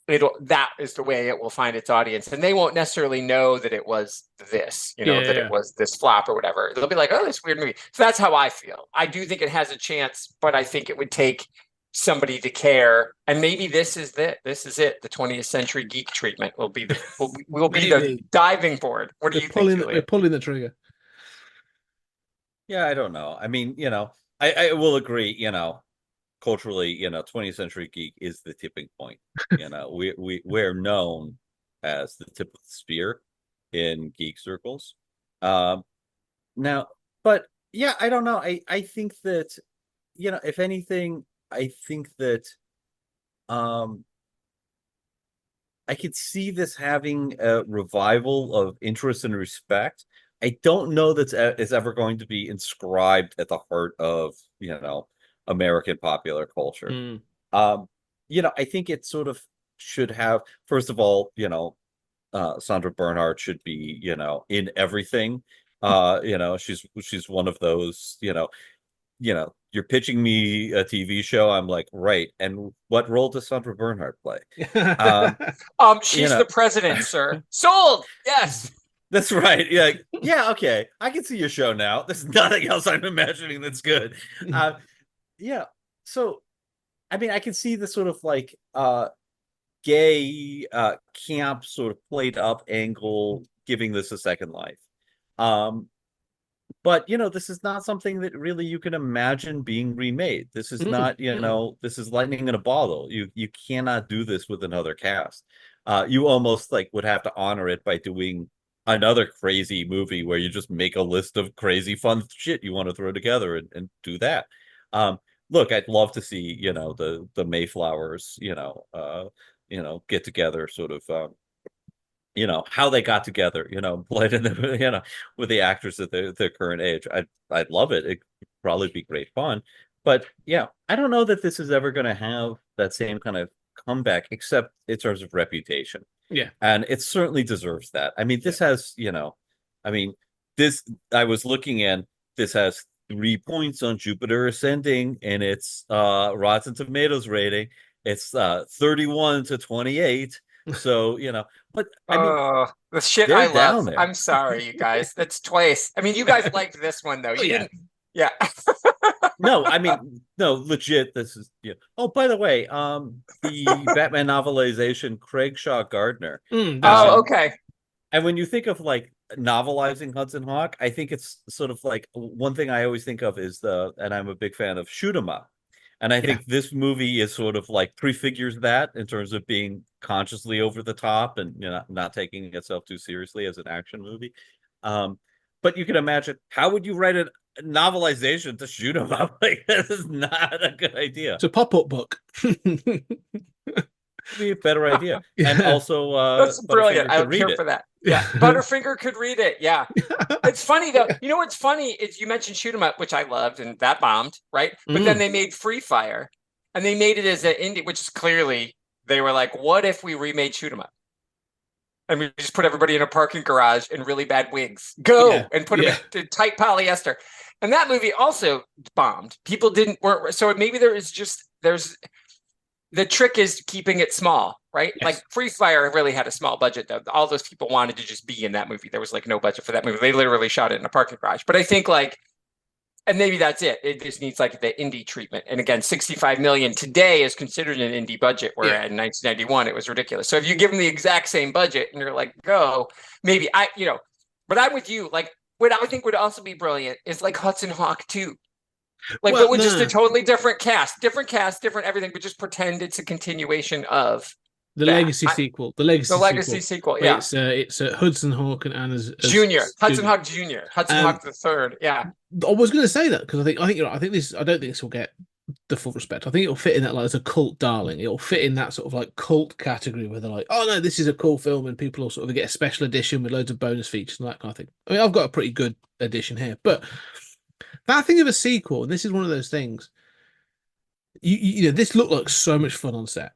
that is the way it will find its audience, and they won't necessarily know that it was this, that it was this flop or whatever. They'll be like, oh, this weird movie. So that's how I feel. I do think it has a chance, but I think it would take somebody to care, and maybe this is it. The 20th Century Geek treatment will be the diving board. What do you think, Julian? We're pulling the trigger. Yeah, I don't know. I mean, I will agree, culturally, 20th Century Geek is the tipping point. We're known as the tip of the spear in geek circles. Now, but yeah, I don't know. I think that, if anything, I think that I could see this having a revival of interest and respect. I don't know that it's ever going to be inscribed at the heart of, American popular culture. I think it sort of should have, first of all, Sandra Bernhard should be, in everything. She's one of those, you're pitching me a TV show. I'm like, right. And what role does Sandra Bernhard play? She's the president, sir. Sold. Yes. That's right. Yeah. Yeah. Okay. I can see your show now. There's nothing else I'm imagining that's good. Yeah. So, I mean, I can see the sort of like gay camp sort of played up angle giving this a second life. But this is not something that really you can imagine being remade. This is not, this is lightning in a bottle. You cannot do this with another cast. You almost like would have to honor it by doing another crazy movie where you just make a list of crazy fun shit you want to throw together and do that. Look, I'd love to see, the Mayflowers, get together, sort of, how they got together, played in the, with the actors at their current age. I'd love it. It'd probably be great fun. But yeah, I don't know that this is ever going to have that same kind of comeback, except in terms of reputation. Yeah. And it certainly deserves that. I mean, this has, I was looking in, this has 3 points on Jupiter Ascending, and its Rotten Tomatoes rating. It's 31 to 28. So, but I mean, the shit I love. I'm sorry, you guys. That's twice. I mean, you guys liked this one though. You didn't. Yeah. No, I mean, no, legit. This is Oh, by the way, the Batman novelization, Craig Shaw Gardner. Okay. And when you think of like novelizing Hudson Hawk, I think it's sort of like one thing I always think of is and I'm a big fan of Shoot 'em Up. And I think this movie is sort of like prefigures that in terms of being consciously over the top and not taking itself too seriously as an action movie. But you can imagine, how would you write a novelization to Shoot 'em Up? Like, this is not a good idea. It's a pop-up book. Be a better idea. And also that's brilliant. I would care for that. Yeah. Butterfinger could read it. Yeah. It's funny though. You know what's funny is you mentioned Shoot 'em Up, which I loved, and that bombed, right? But then they made Free Fire, and they made it as an indie, which is clearly they were like, what if we remade Shoot 'em Up? And we just put everybody in a parking garage in really bad wigs. And put them in tight polyester. And that movie also bombed. People weren't so maybe there's the trick is keeping it small, right? Yes. Like Free Fire really had a small budget though. All those people wanted to just be in that movie. There was like no budget for that movie. They literally shot it in a parking garage. But I think and maybe that's it. It just needs like the indie treatment. And again, 65 million today is considered an indie budget, where in 1991 it was ridiculous. So if you give them the exact same budget and you're like, go, maybe but I'm with you. Like what I think would also be brilliant is like Hudson Hawk 2. Like, but with just a totally different cast, different everything, but just pretend it's a continuation of the legacy sequel. The legacy sequel. Yeah, it's Hudson Hawk and Anna's Junior. Hudson Hawk Junior. Hudson Hawk the third. Yeah, I was going to say that because I think you're right. I think this. I don't think this will get the full respect. I think it'll fit in that like as a cult darling. It'll fit in that sort of like cult category where they're like, oh no, this is a cool film, and people will sort of get a special edition with loads of bonus features and that kind of thing. I mean, I've got a pretty good edition here, but that thing of a sequel, and this is one of those things. This looked like so much fun on set,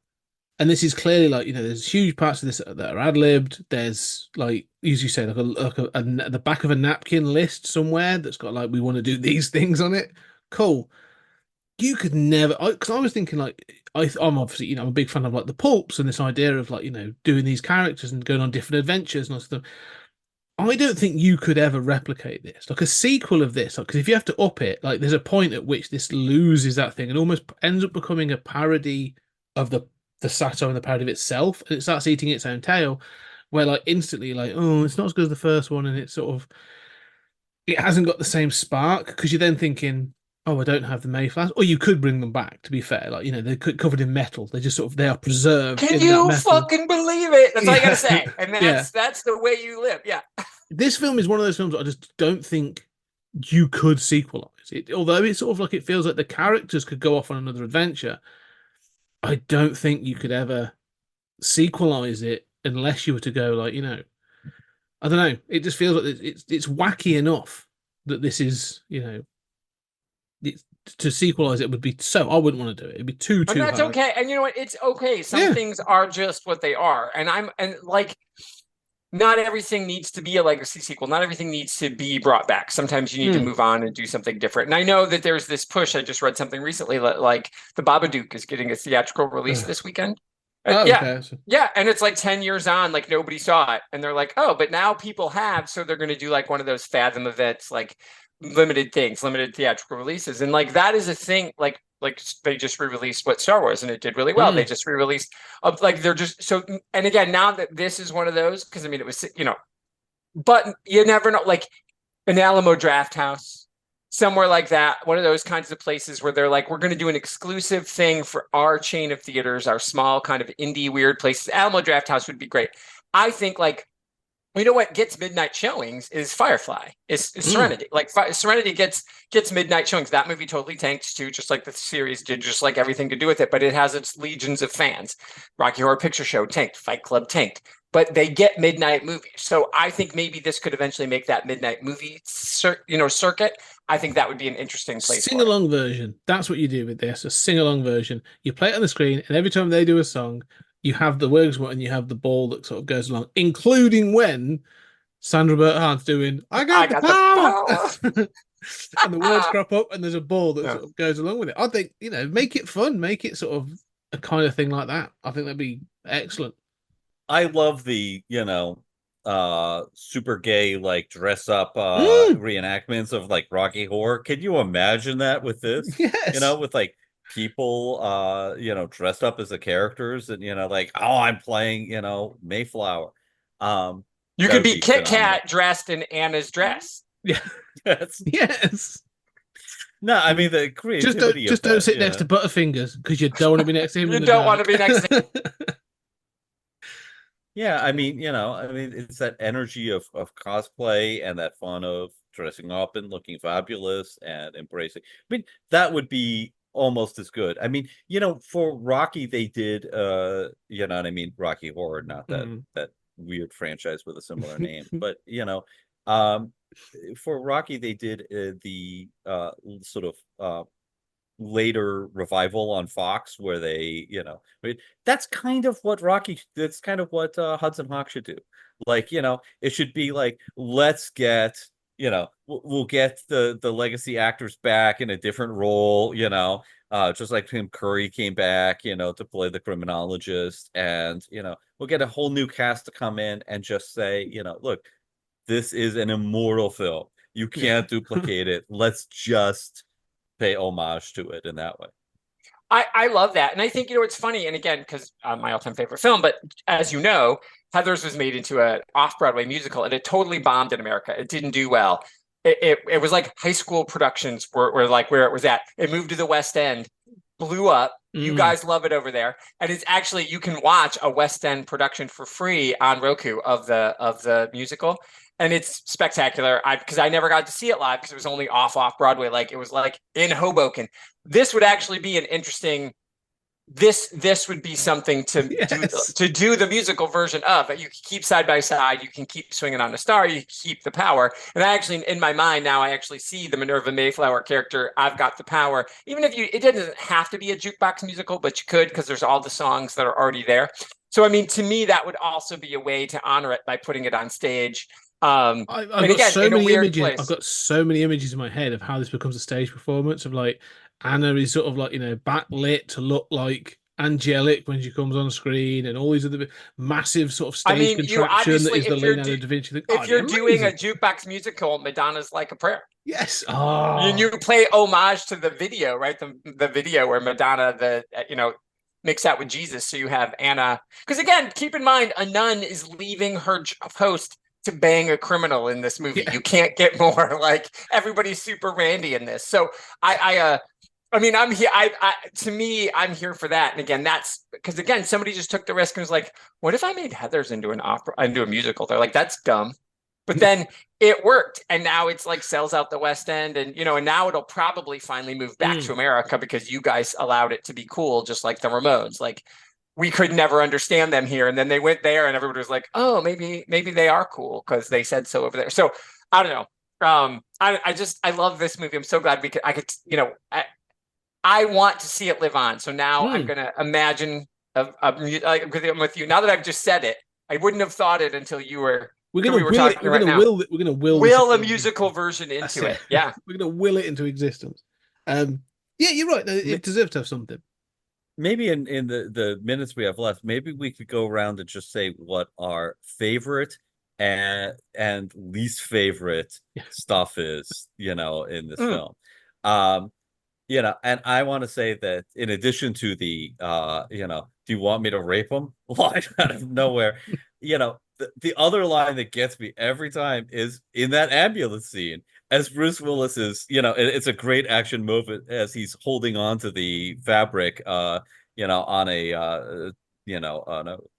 and this is clearly like there's huge parts of this that are ad libbed. There's like, as you say, like the back of a napkin list somewhere that's got like we want to do these things on it. Cool. you could never, because I was thinking like, I'm obviously, I'm a big fan of like the pulps and this idea of like, doing these characters and going on different adventures and all stuff. I don't think you could ever replicate this, like a sequel of this, because if you have to up it, like there's a point at which this loses that thing and almost ends up becoming a parody of the satire and the parody of itself, and it starts eating its own tail, where like instantly like, oh, it's not as good as the first one, and it's sort of, it hasn't got the same spark, because you're then thinking, oh, I don't have the Mayflowers, or you could bring them back. To be fair, like they're covered in metal, they just sort of, they are preserved. Can in that you metal. fucking believe it? That's all you Yeah. gotta say, and Yeah. that's the way you live. Yeah. This film is one of those films I just don't think you could sequelize it. Although it's sort of like, it feels like the characters could go off on another adventure, I don't think you could ever sequelize it unless you were to go like, I don't know. It just feels like it's wacky enough that this is, to sequelize it would be so. I wouldn't want to do it. It'd be too And that's hard. okay. And you know what? It's okay. Some things are just what they are. And like, not everything needs to be a legacy sequel. Not everything needs to be brought back. Sometimes you need to move on and do something different. And I know that there's this push. I just read something recently like the Babadook is getting a theatrical release this weekend. Oh, yeah. okay. Yeah. And it's like 10 years on, like nobody saw it. And they're like, oh, but now people have. So they're going to do like one of those Fathom events, like limited theatrical releases. And like that is a thing, like they just re-released Star Wars and it did really well. They just re-released like they're just so, and again, now that this is one of those, because I mean it was, but you never know, like an Alamo Draft House, somewhere like that, one of those kinds of places where they're like, we're going to do an exclusive thing for our chain of theaters, our small kind of indie weird places. Alamo Draft House would be great. I think like, you know what gets midnight showings is Firefly, is Serenity. Like Serenity gets midnight showings. That movie totally tanked too, just like the series did, just like everything to do with it. But it has its legions of fans. Rocky Horror Picture Show tanked, Fight Club tanked, but they get midnight movies. So I think maybe this could eventually make that midnight movie circuit. I think that would be an interesting place. Sing along version. That's what you do with this. A sing along version. You play it on the screen, and every time they do a song, you have the words and you have the ball that sort of goes along, including when Sandra Bernhardt's doing I got the power. And the words crop up and there's a ball that sort of goes along with it. I think, make it fun, make it sort of a kind of thing like that. I think that'd be excellent. I love the, super gay, like dress up reenactments of like Rocky Horror. Can you imagine that with this? Yes. With like people dressed up as the characters and like, oh, I'm playing Mayflower. You could be Kit Kat dressed in Anna's dress. Yeah. Yes. No, I mean the creativity. Just don't sit next to Butterfingers, because you don't want to be next to him. You don't want to be next to him. Yeah, I mean, it's that energy of cosplay and that fun of dressing up and looking fabulous and embracing. I mean, that would be almost as good. I mean, for Rocky, they did, Rocky Horror, not that weird franchise with a similar name, but for Rocky, they did the sort of later revival on Fox where they, that's kind of what Hudson Hawk should do. Like, it should be like, let's get, we'll get the legacy actors back in a different role, just like Tim Curry came back, to play the criminologist, and, we'll get a whole new cast to come in and just say, look, this is an immortal film. You can't duplicate it. Let's just pay homage to it in that way. I love that. And I think, it's funny. And again, because my all-time favorite film, but as you know, Heathers was made into an off-Broadway musical and it totally bombed in America. It didn't do well. It was like high school productions were like where it was at. It moved to the West End, blew up. You guys love it over there. And it's actually, you can watch a West End production for free on Roku of the musical. And it's spectacular. Because I never got to see it live because it was only off Broadway. Like it was like in Hoboken. This would actually be an interesting. This would be something to do the musical version of. You can keep side by side. You can keep swinging on the star. You keep the power. And I actually, in my mind now, I actually see the Minerva Mayflower character. I've got the power. Even if it doesn't have to be a jukebox musical, but you could, because there's all the songs that are already there. So I mean, to me, that would also be a way to honor it by putting it on stage. I've got so many images. I've got so many images in my head of how this becomes a stage performance of like Anna is sort of like, backlit to look like angelic when she comes on screen, and all these other massive sort of I stage mean, you contraption that obviously, is the Leonardo da Vinci thing. if Oh, you're it'd be doing a amazing. jukebox musical, Madonna's like a prayer. Yes. And Oh, you play homage to the video, right? The video where Madonna, makes out with Jesus. So you have Anna, because again, keep in mind, a nun is leaving her post to bang a criminal in this movie. yeah. You can't get more like everybody's super randy in this. So I mean, I'm here. To me, I'm here for that. And again, that's because again, somebody just took the risk and was like, "What if I made Heather's into an opera, into a musical?" They're like, "That's dumb," but then it worked, and now it's like sells out the West End, and and now it'll probably finally move back to America because you guys allowed it to be cool, just like the Ramones. Like we could never understand them here, and then they went there, and everybody was like, "Oh, maybe they are cool because they said so over there." So I don't know. I love this movie. I'm so glad I could I want to see it live on. So now I'm gonna imagine I'm with you. Now that I've just said it, I wouldn't have thought it until you were. We're gonna were will it. talking We're right gonna now. will. We're gonna will a musical version into it. Yeah, we're gonna will it into existence. Yeah, you're right. It deserves to have something. Maybe in the minutes we have left, maybe we could go around and just say what our favorite and least favorite stuff is, in this film. And I want to say that in addition to the do you want me to rape him line out of nowhere, the other line that gets me every time is in that ambulance scene as Bruce Willis is, it's a great action moment as he's holding on to the fabric, on a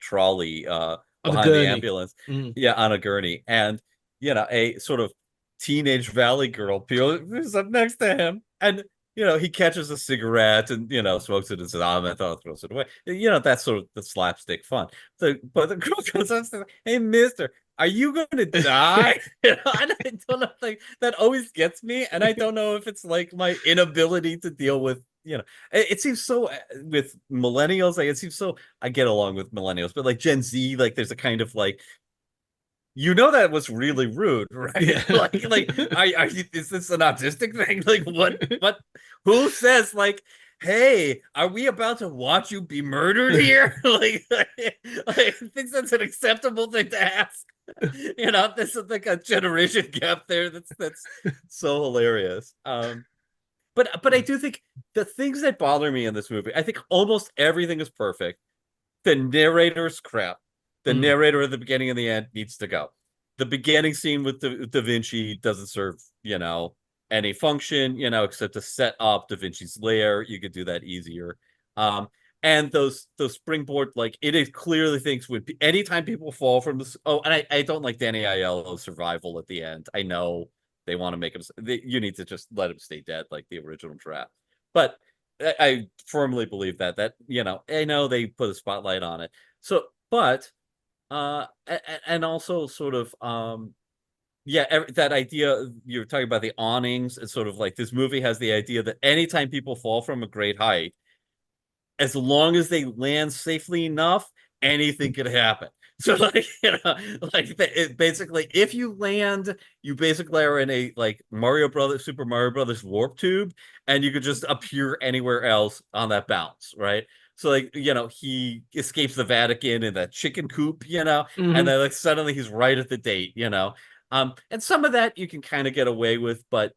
trolley behind the ambulance, on a gurney, and a sort of teenage valley girl who's up next to him, and he catches a cigarette and smokes it and says, "I'm gonna throws it away." That's sort of the slapstick fun. But the girl comes up and says, "Hey, Mister, are you going to die?" I don't know. Like that always gets me, and I don't know if it's like my inability to deal with. It seems so with millennials. Like it seems so. I get along with millennials, but like Gen Z, like there's a kind of like. That was really rude, right? Yeah. Is this an autistic thing? Like, what? Who says like, hey, are we about to watch you be murdered here? I think that's an acceptable thing to ask. This is like a generation gap there. That's so hilarious. But I do think the things that bother me in this movie, I think almost everything is perfect. The narrator's crap. The narrator at the beginning and the end needs to go. The beginning scene with Da Vinci doesn't serve, any function, except to set up Da Vinci's lair. You could do that easier. And those springboard, like it is clearly thinks anytime people fall from this. Oh, and I don't like Danny Aiello's survival at the end. I know they want to make him. You need to just let him stay dead, like the original draft. But I firmly believe that I know they put a spotlight on it. So, but. And also sort of that idea you're talking about, the awnings, and sort of like this movie has the idea that anytime people fall from a great height, as long as they land safely enough, anything could happen. So basically, if you land, you basically are in a like Super Mario Brothers warp tube, and you could just appear anywhere else on that bounce, right? So he escapes the Vatican in that chicken coop, and then like suddenly he's right at the date, and some of that you can kind of get away with, but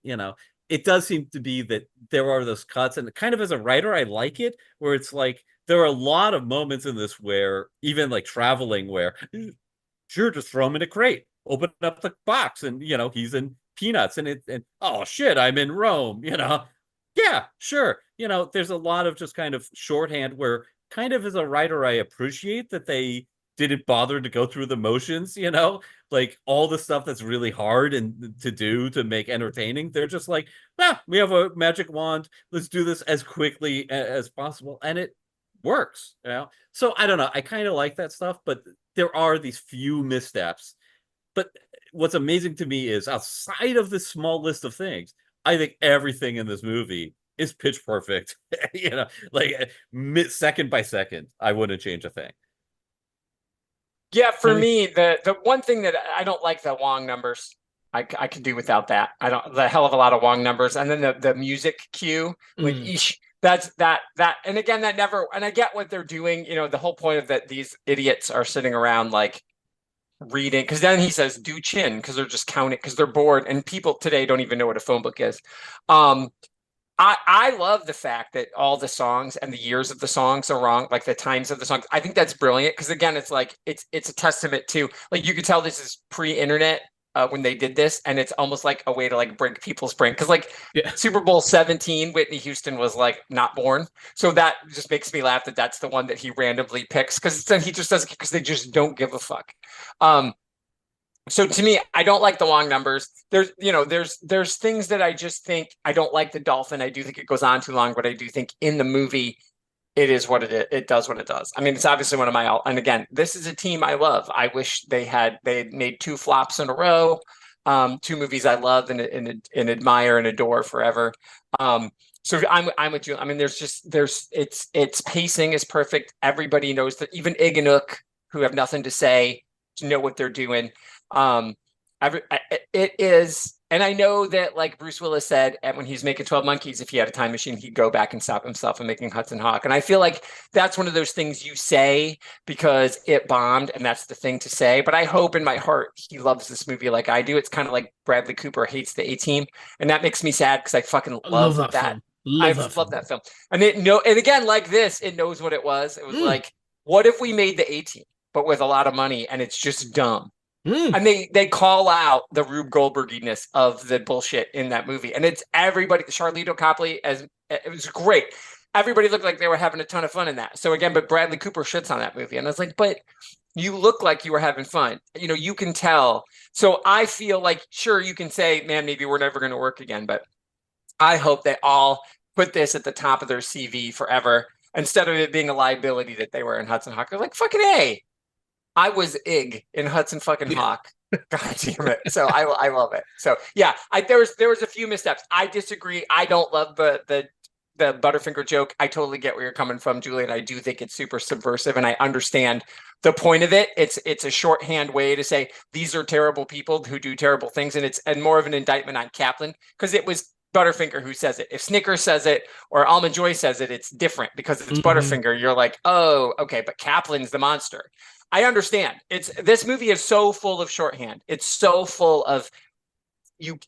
it does seem to be that there are those cuts, and kind of as a writer, I like it where it's like there are a lot of moments in this where even like traveling where sure, just throw him in a crate, open up the box, and he's in Peanuts, and oh shit, I'm in Rome, yeah, sure. There's a lot of just kind of shorthand where kind of as a writer, I appreciate that they didn't bother to go through the motions, like all the stuff that's really hard and to do to make entertaining. They're just like, we have a magic wand. Let's do this as quickly as possible. And it works, So I don't know. I kind of like that stuff, but there are these few missteps. But what's amazing to me is outside of this small list of things, I think everything in this movie is pitch perfect. Like second by second, I wouldn't change a thing. Yeah, for me, the one thing that I don't like the long numbers. I could do without that. I don't the hell of a lot of Wong numbers, and then the music cue, like eesh, that's that. And again, that never. And I get what they're doing. You know, the whole point of that these idiots are sitting around like reading, because then he says do chin because they're just counting because they're bored, and people today don't even know what a phone book is. I love the fact that all the songs and the years of the songs are wrong, like the times of the songs. I think that's brilliant because again, it's like it's a testament to like you could tell this is pre-internet when they did this, and it's almost like a way to like break people's brain because like Super Bowl 17, Whitney Houston was like not born, so that just makes me laugh that that's the one that he randomly picks because then he just doesn't because they just don't give a fuck. So to me, I don't like the Wong numbers. There's things that I just think I don't like the dolphin. I do think it goes on too long, but I do think in the movie, it is what it is. It does what it does. I mean, it's obviously one of my, and again, this is a team I love. I wish they had made 2 flops in a row. 2 movies I love and admire and adore forever. So I'm with you. I mean, it's pacing is perfect. Everybody knows that even Ig and Ook, who have nothing to say, know what they're doing. It is, and I know that like Bruce Willis said, and when he's making 12 Monkeys, if he had a time machine, he'd go back and stop himself from making Hudson Hawk. And I feel like that's one of those things you say because it bombed, and that's the thing to say. But I hope in my heart he loves this movie like I do. It's kind of like Bradley Cooper hates the A-Team, and that makes me sad because I fucking love that. Film. I love that film, and and again, like this, it knows what it was. It was like, what if we made the A-Team, but with a lot of money, and it's just dumb. And they call out the Rube Goldberginess of the bullshit in that movie. And it's everybody, Charlito Copley, it was great. Everybody looked like they were having a ton of fun in that. So again, but Bradley Cooper shits on that movie. And I was like, but you look like you were having fun. You know, you can tell. So I feel like, sure, you can say, man, maybe we're never going to work again. But I hope they all put this at the top of their CV forever instead of it being a liability that they were in Hudson Hawk. They're like, fucking A. I was Ig in Hudson fucking Hawk. God damn it. So I love it. So yeah, there was a few missteps. I disagree. I don't love the Butterfinger joke. I totally get where you're coming from, Julian. I do think it's super subversive, and I understand the point of it. It's a shorthand way to say these are terrible people who do terrible things, and it's more of an indictment on Kaplan because it was Butterfinger who says it. If Snickers says it or Almond Joy says it, it's different because it's Butterfinger. You're like, oh, okay, but Kaplan's the monster. I understand. This movie is so full of shorthand. It's so full of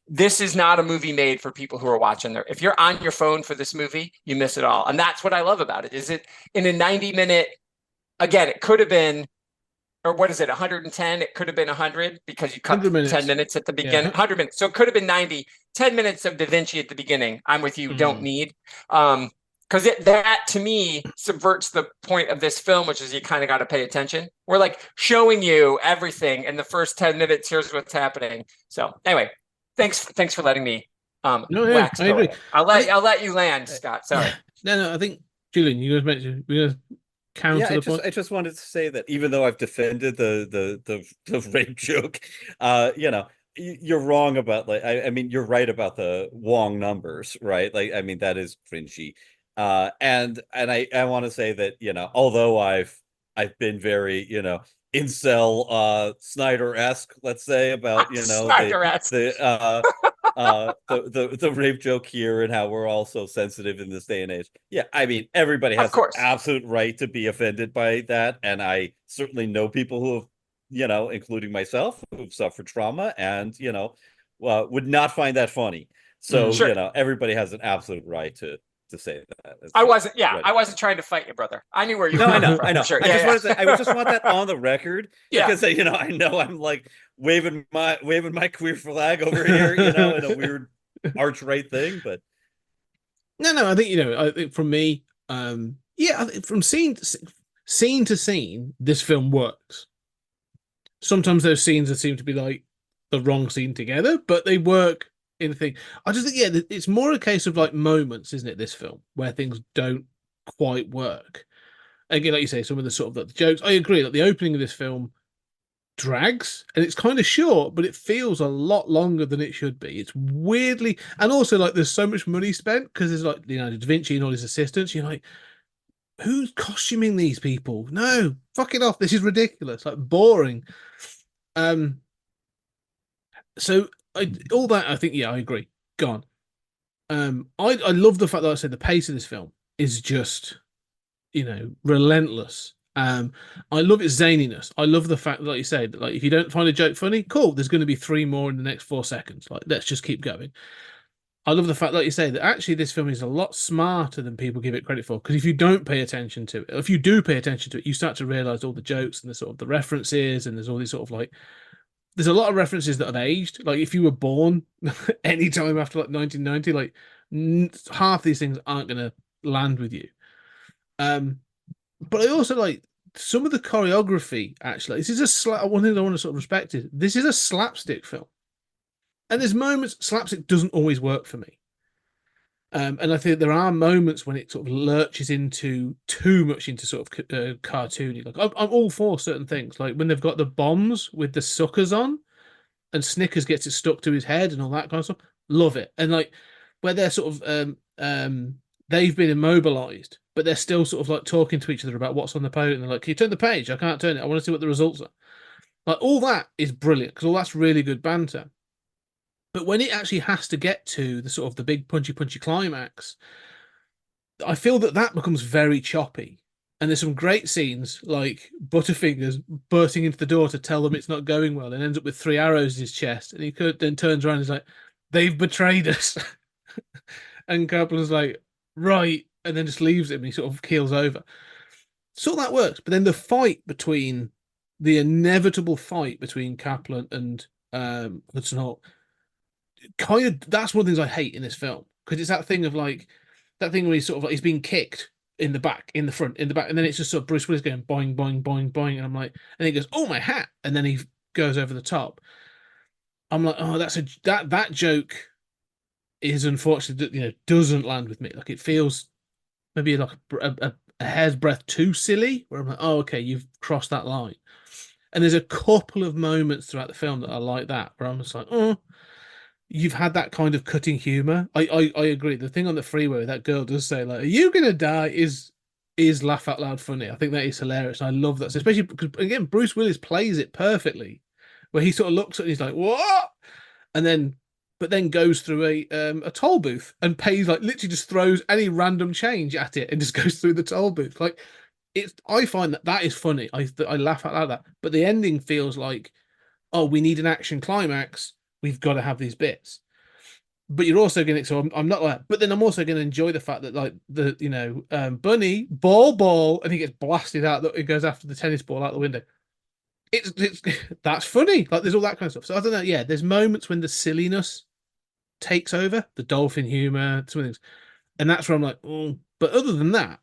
this is not a movie made for people who are watching there. If you're on your phone for this movie, you miss it all. And that's what I love about it. Is it in a 90-minute, again, it could have been, or what is it, 110? It could have been 100 because you cut 10 minutes at the beginning. 100 minutes. So it could have been 90, 10 minutes of Da Vinci at the beginning. I'm with you. Don't need. Because that to me subverts the point of this film, which is you kind of got to pay attention. We're like showing you everything in the first 10 minutes. Here's what's happening. So anyway, thanks for letting me wax. I agree. I'll let you land, Scott. Sorry. No, I think Julian, you guys mentioned we're gonna counter the point. I just wanted to say that even though I've defended the rape joke, you know, you're wrong about I mean, you're right about the Wong numbers, right? Like, I mean, that is cringy. And I want to say that, you know, although I've been very, you know, incel Snyder-esque, let's say, about, you know, the rape joke here and how we're all so sensitive in this day and age. Yeah, I mean, everybody has an absolute right to be offended by that, and I certainly know people who have, you know, including myself, who've suffered trauma and, you know, would not find that funny. So, you know, everybody has an absolute right to say that. I wasn't trying to fight you, brother. I knew where you were. I know. Sure. I just want that on the record because you know I'm like waving my queer flag over here, you know, in a weird arch right thing. But no, I think, you know, I think from me, I think from scene to scene, this film works. Sometimes those scenes seem to be like the wrong scene together, but they work. In the thing, I just think, it's more a case of like moments, isn't it? This film where things don't quite work. Again, like you say, some of the sort of the jokes. I agree that the opening of this film drags, and it's kind of short, but it feels a lot longer than it should be. It's weirdly, and also like there's so much money spent because there's like, you know, Da Vinci and all his assistants. You're like, who's costuming these people? No, fuck it off. This is ridiculous. Like boring. So all that, I think, yeah, I agree. Gone. I love the fact that I said the pace of this film is just, relentless. I love its zaniness. I love the fact, like you said, like if you don't find a joke funny, cool. There's going to be 3 more in the next 4 seconds. Like, let's just keep going. I love the fact, like you say, that actually this film is a lot smarter than people give it credit for. Because if you don't pay attention to it, if you do pay attention to it, you start to realize all the jokes and the sort of the references, and there's all these sort of like, there's a lot of references that have aged. Like if you were born anytime after like 1990, like half these things aren't going to land with you. But I also like some of the choreography. Actually, this is one thing I want to sort of respect is this is a slapstick film. And there's moments slapstick doesn't always work for me. And I think there are moments when it sort of lurches into too much into sort of cartoony. Like I'm all for certain things, like when they've got the bombs with the suckers on, and Snickers gets it stuck to his head and all that kind of stuff. Love it. And like where they're sort of they've been immobilized, but they're still sort of like talking to each other about what's on the page. And they're like, "Can you turn the page? I can't turn it. I want to see what the results are." Like all that is brilliant because all that's really good banter. But when it actually has to get to the sort of the big punchy climax, I feel that becomes very choppy. And there's some great scenes like Butterfingers bursting into the door to tell them it's not going well and ends up with 3 arrows in his chest. And he then turns around and is like, "They've betrayed us." And Kaplan's like, "Right." And then just leaves him. And he sort of keels over. So that works. But then the inevitable fight between Kaplan and Hudson Hawk, that's one of the things I hate in this film, because it's that thing of like that thing where he's sort of like he's being kicked in the back, in the front, in the back, and then it's just sort of Bruce Willis going boing boing boing boing, and I'm like, and he goes, "Oh, my hat," and then he goes over the top. I'm like, oh, that joke is unfortunately doesn't land with me. Like it feels maybe like a hair's breadth too silly, where I'm like, oh, okay, you've crossed that line. And there's a couple of moments throughout the film that are like that, where I'm just like, oh, you've had that kind of cutting humor. I agree. The thing on the freeway, that girl does say like, "Are you gonna die?" is laugh out loud funny. I think that is hilarious. And I love that, so especially because again, Bruce Willis plays it perfectly, where he sort of looks at it and he's like, "What?" and then goes through a toll booth and pays, like literally just throws any random change at it and just goes through the toll booth. Like I find that is funny. I laugh out loud at that. But the ending feels like, oh, we need an action climax. We've got to have these bits. But you're also going to, so I'm not like, but then I'm also going to enjoy the fact that like Bunny ball, and he gets blasted out. That it goes after the tennis ball out the window. It's that's funny. Like there's all that kind of stuff. So I don't know. Yeah, there's moments when the silliness takes over, the dolphin humor, some things, and that's where I'm like, oh. But other than that,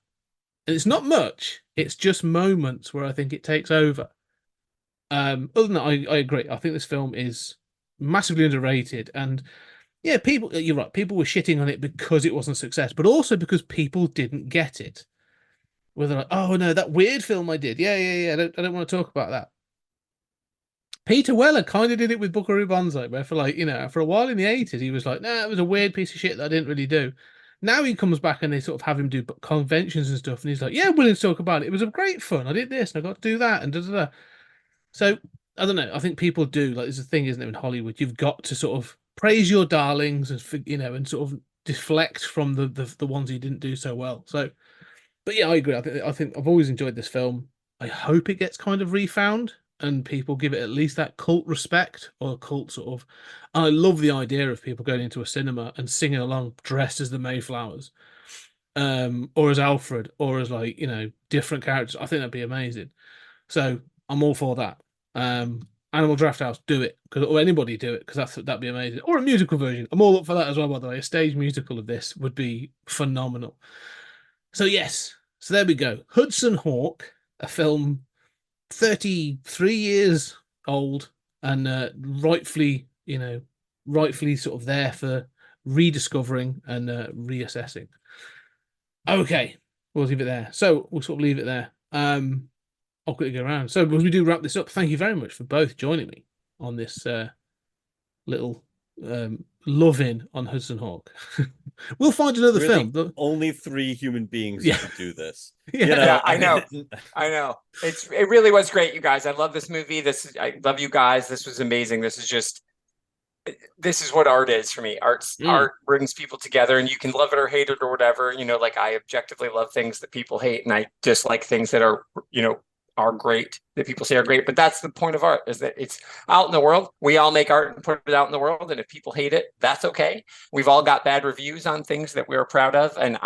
and it's not much. It's just moments where I think it takes over. Other than that, I agree. I think this film is massively underrated, and yeah, you're right, people were shitting on it because it wasn't a success, but also because people didn't get it. Where they're like, "Oh no, that weird film I did, yeah, I don't want to talk about that." Peter Weller kind of did it with Buckaroo Banzai, where for like, for a while in the 80s, he was like, "Nah, it was a weird piece of shit that I didn't really do." Now he comes back and they sort of have him do conventions and stuff, and he's like, "Yeah, I'm willing to talk about it. It was a great fun. I did this and I got to do that and da da da." So I don't know. I think people do, like, there's a thing, isn't it, in Hollywood? You've got to sort of praise your darlings and and sort of deflect from the ones you didn't do so well. So, but yeah, I agree. I think I've always enjoyed this film. I hope it gets kind of refound and people give it at least that cult respect or cult sort of. I love the idea of people going into a cinema and singing along dressed as the Mayflowers, or as Alfred, or as like different characters. I think that'd be amazing. So I'm all for that. Animal Draft House, do it, or anybody do it, because that'd be amazing. Or a musical version. I'm all up for that as well, by the way. A stage musical of this would be phenomenal. So yes, so there we go. Hudson Hawk, a film 33 years old and rightfully sort of there for rediscovering and reassessing. Okay, we'll leave it there. So we'll sort of leave it there. I'll quickly go around. So as we do wrap this up, thank you very much for both joining me on this little love-in on Hudson Hawk. We'll find another film. Only 3 human beings who could do this. Yeah, I know. It really was great, you guys. I love this movie. I love you guys. This was amazing. This is just this is what art is for me. Art brings people together, and you can love it or hate it or whatever. Like I objectively love things that people hate, and I dislike things that are great, that people say are great. But that's the point of art, is that it's out in the world. We all make art and put it out in the world, and if people hate it, that's okay. We've all got bad reviews on things that we're proud of, and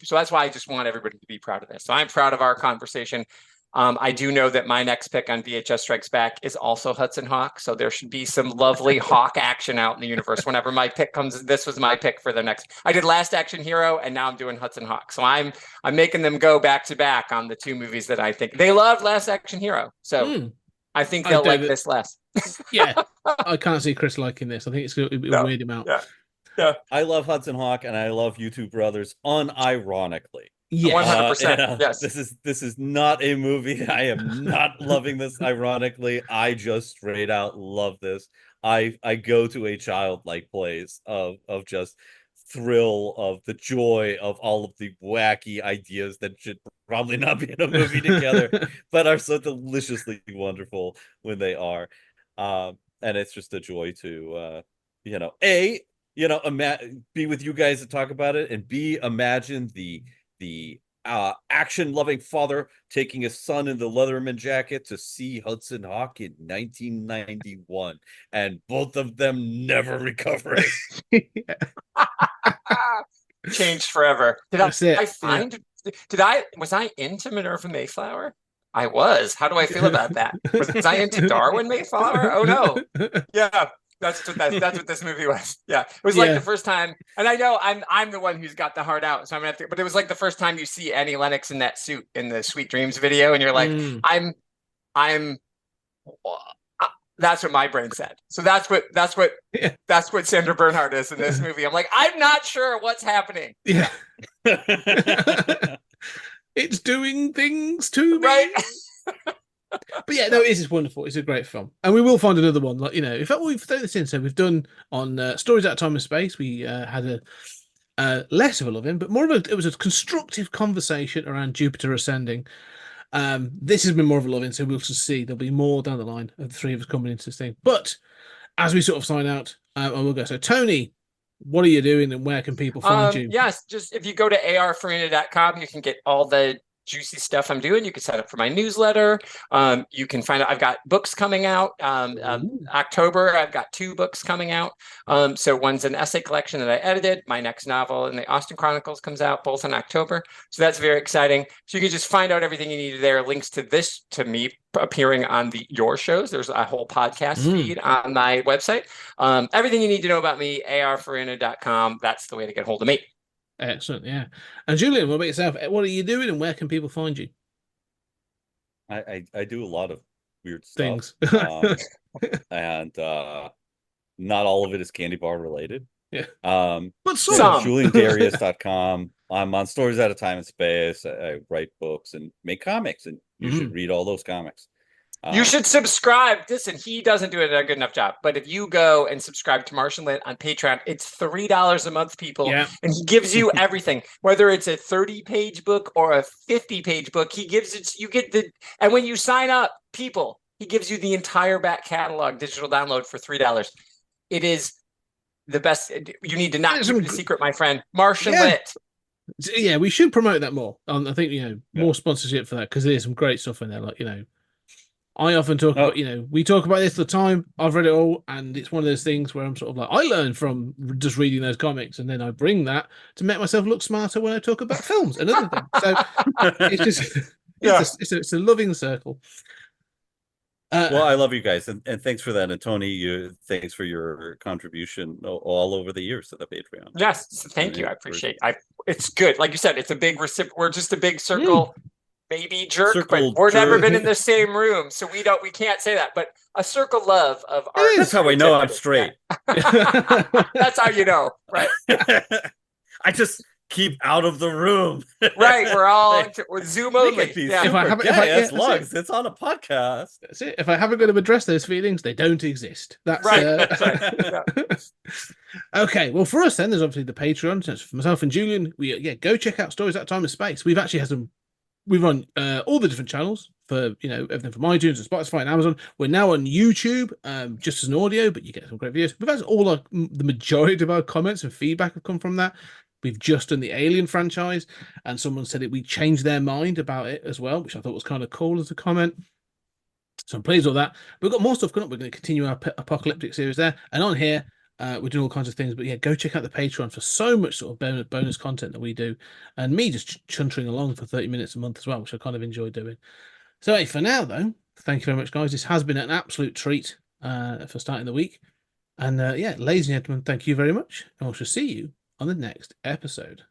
so that's why I just want everybody to be proud of this. So I'm proud of our conversation. I do know that my next pick on VHS Strikes Back is also Hudson Hawk, so there should be some lovely Hawk action out in the universe. Whenever my pick comes, this was my pick for the next. I did Last Action Hero, and now I'm doing Hudson Hawk. So I'm making them go back to back on the two movies that I think they loved. Last Action Hero, so I think they'll like this less. Yeah, I can't see Chris liking this. I think it's going to be a weird amount. Yeah, I love Hudson Hawk, and I love you two brothers unironically. Yeah, 100%. Yes, this is not a movie. I am not loving this ironically. I just straight out love this. I go to a childlike place of just thrill, of the joy of all of the wacky ideas that should probably not be in a movie together, but are so deliciously wonderful when they are. And it's just a joy to be with you guys to talk about it, and B, imagine the action-loving father taking his son in the Leatherman jacket to see Hudson Hawk in 1991, and both of them never recovering. Changed forever. Was I into Minerva Mayflower? I was. How do I feel about that? Was I into Darwin Mayflower? Oh no. Yeah. That's what this movie was. Yeah, it was like the first time, and I know I'm the one who's got the heart out, so I'm gonna have to. But it was like the first time you see Annie Lennox in that suit in the Sweet Dreams video, and you're like, I'm. That's what my brain said. So that's what Sandra Bernhard is in this movie. I'm like, I'm not sure what's happening. Yeah, it's doing things to me. Right. But yeah, no, it is wonderful. It's a great film, and we will find another one. Like, in fact, we've thrown this in. So we've done on Stories Out of Time and Space. We had a less of a love-in, but it was a constructive conversation around Jupiter Ascending. This has been more of a love-in, so we'll just see. There'll be more down the line of the three of us coming into this thing. But as we sort of sign out, I will go. So Tony, what are you doing, and where can people find you? Yes, just if you go to arfarina.com, you can get all the juicy stuff I'm doing. You can sign up for my newsletter. You can find out I've got books coming out. October, I've got 2 books coming out. So one's an essay collection that I edited. My next novel in the Austin Chronicles comes out both in October. So that's very exciting. So you can just find out everything you need there. Links to this, to me appearing on your shows. There's a whole podcast feed on my website. Everything you need to know about me, arfarina.com. That's the way to get hold of me. Excellent, yeah. And Julian, what about yourself? What are you doing, and where can people find you? I do a lot of weird things, and not all of it is candy bar related. Yeah, but some. JulianDarius.com. I'm on Stories Out of Time and Space. I write books and make comics, and you should read all those comics. You should subscribe. Listen, he doesn't do a good enough job, but if you go and subscribe to Martian Lit on Patreon, it's $3 a month, people. Yeah. And he gives you everything, whether it's a 30-page book or a 50-page book. He gives it, and when you sign up, people, he gives you the entire back catalog digital download for $3. It is the best. You need to not keep it a secret, my friend. Martian Lit. Yeah, we should promote that more. I think, more sponsorship for that, because there's some great stuff in there. Like, I often talk about, we talk about this all the time. I've read it all, and it's one of those things where I'm sort of like, I learn from just reading those comics, and then I bring that to make myself look smarter when I talk about films and other things. So it's just, it's a loving circle. Well, I love you guys, and thanks for that. And Tony, thanks for your contribution all over the years to the Patreon. Yes, thank you. I appreciate it. It's good. Like you said, it's a big we're just a big circle. Maybe jerk, but we're never been in the same room, so we can't say that. But a circle love of art. That's how I know I'm straight. That's how you know, right? I just keep out of the room. Right, we're all with Zoom only. Yeah. It's on a podcast. That's it. If I haven't got to address those feelings, they don't exist. That's right. That's right. Yeah. Okay, well, for us then, there's obviously the Patreon. So for myself and Julian, go check out Stories Out of Time and Space. We've actually had we run all the different channels for everything from iTunes and Spotify and Amazon. We're now on YouTube, just as an audio, but you get some great videos. We've had the majority of our comments and feedback have come from that. We've just done the Alien franchise, and someone said we changed their mind about it as well, which I thought was kind of cool as a comment. So I'm pleased with that. We've got more stuff coming up. We're going to continue our apocalyptic series there, and on here we're doing all kinds of things. But yeah, go check out the Patreon for so much sort of bonus content that we do, and me just chuntering along for 30 minutes a month as well, which I kind of enjoy doing. So hey, for now though, thank you very much, guys. This has been an absolute treat for starting the week, and yeah, ladies and gentlemen, thank you very much, and we shall see you on the next episode.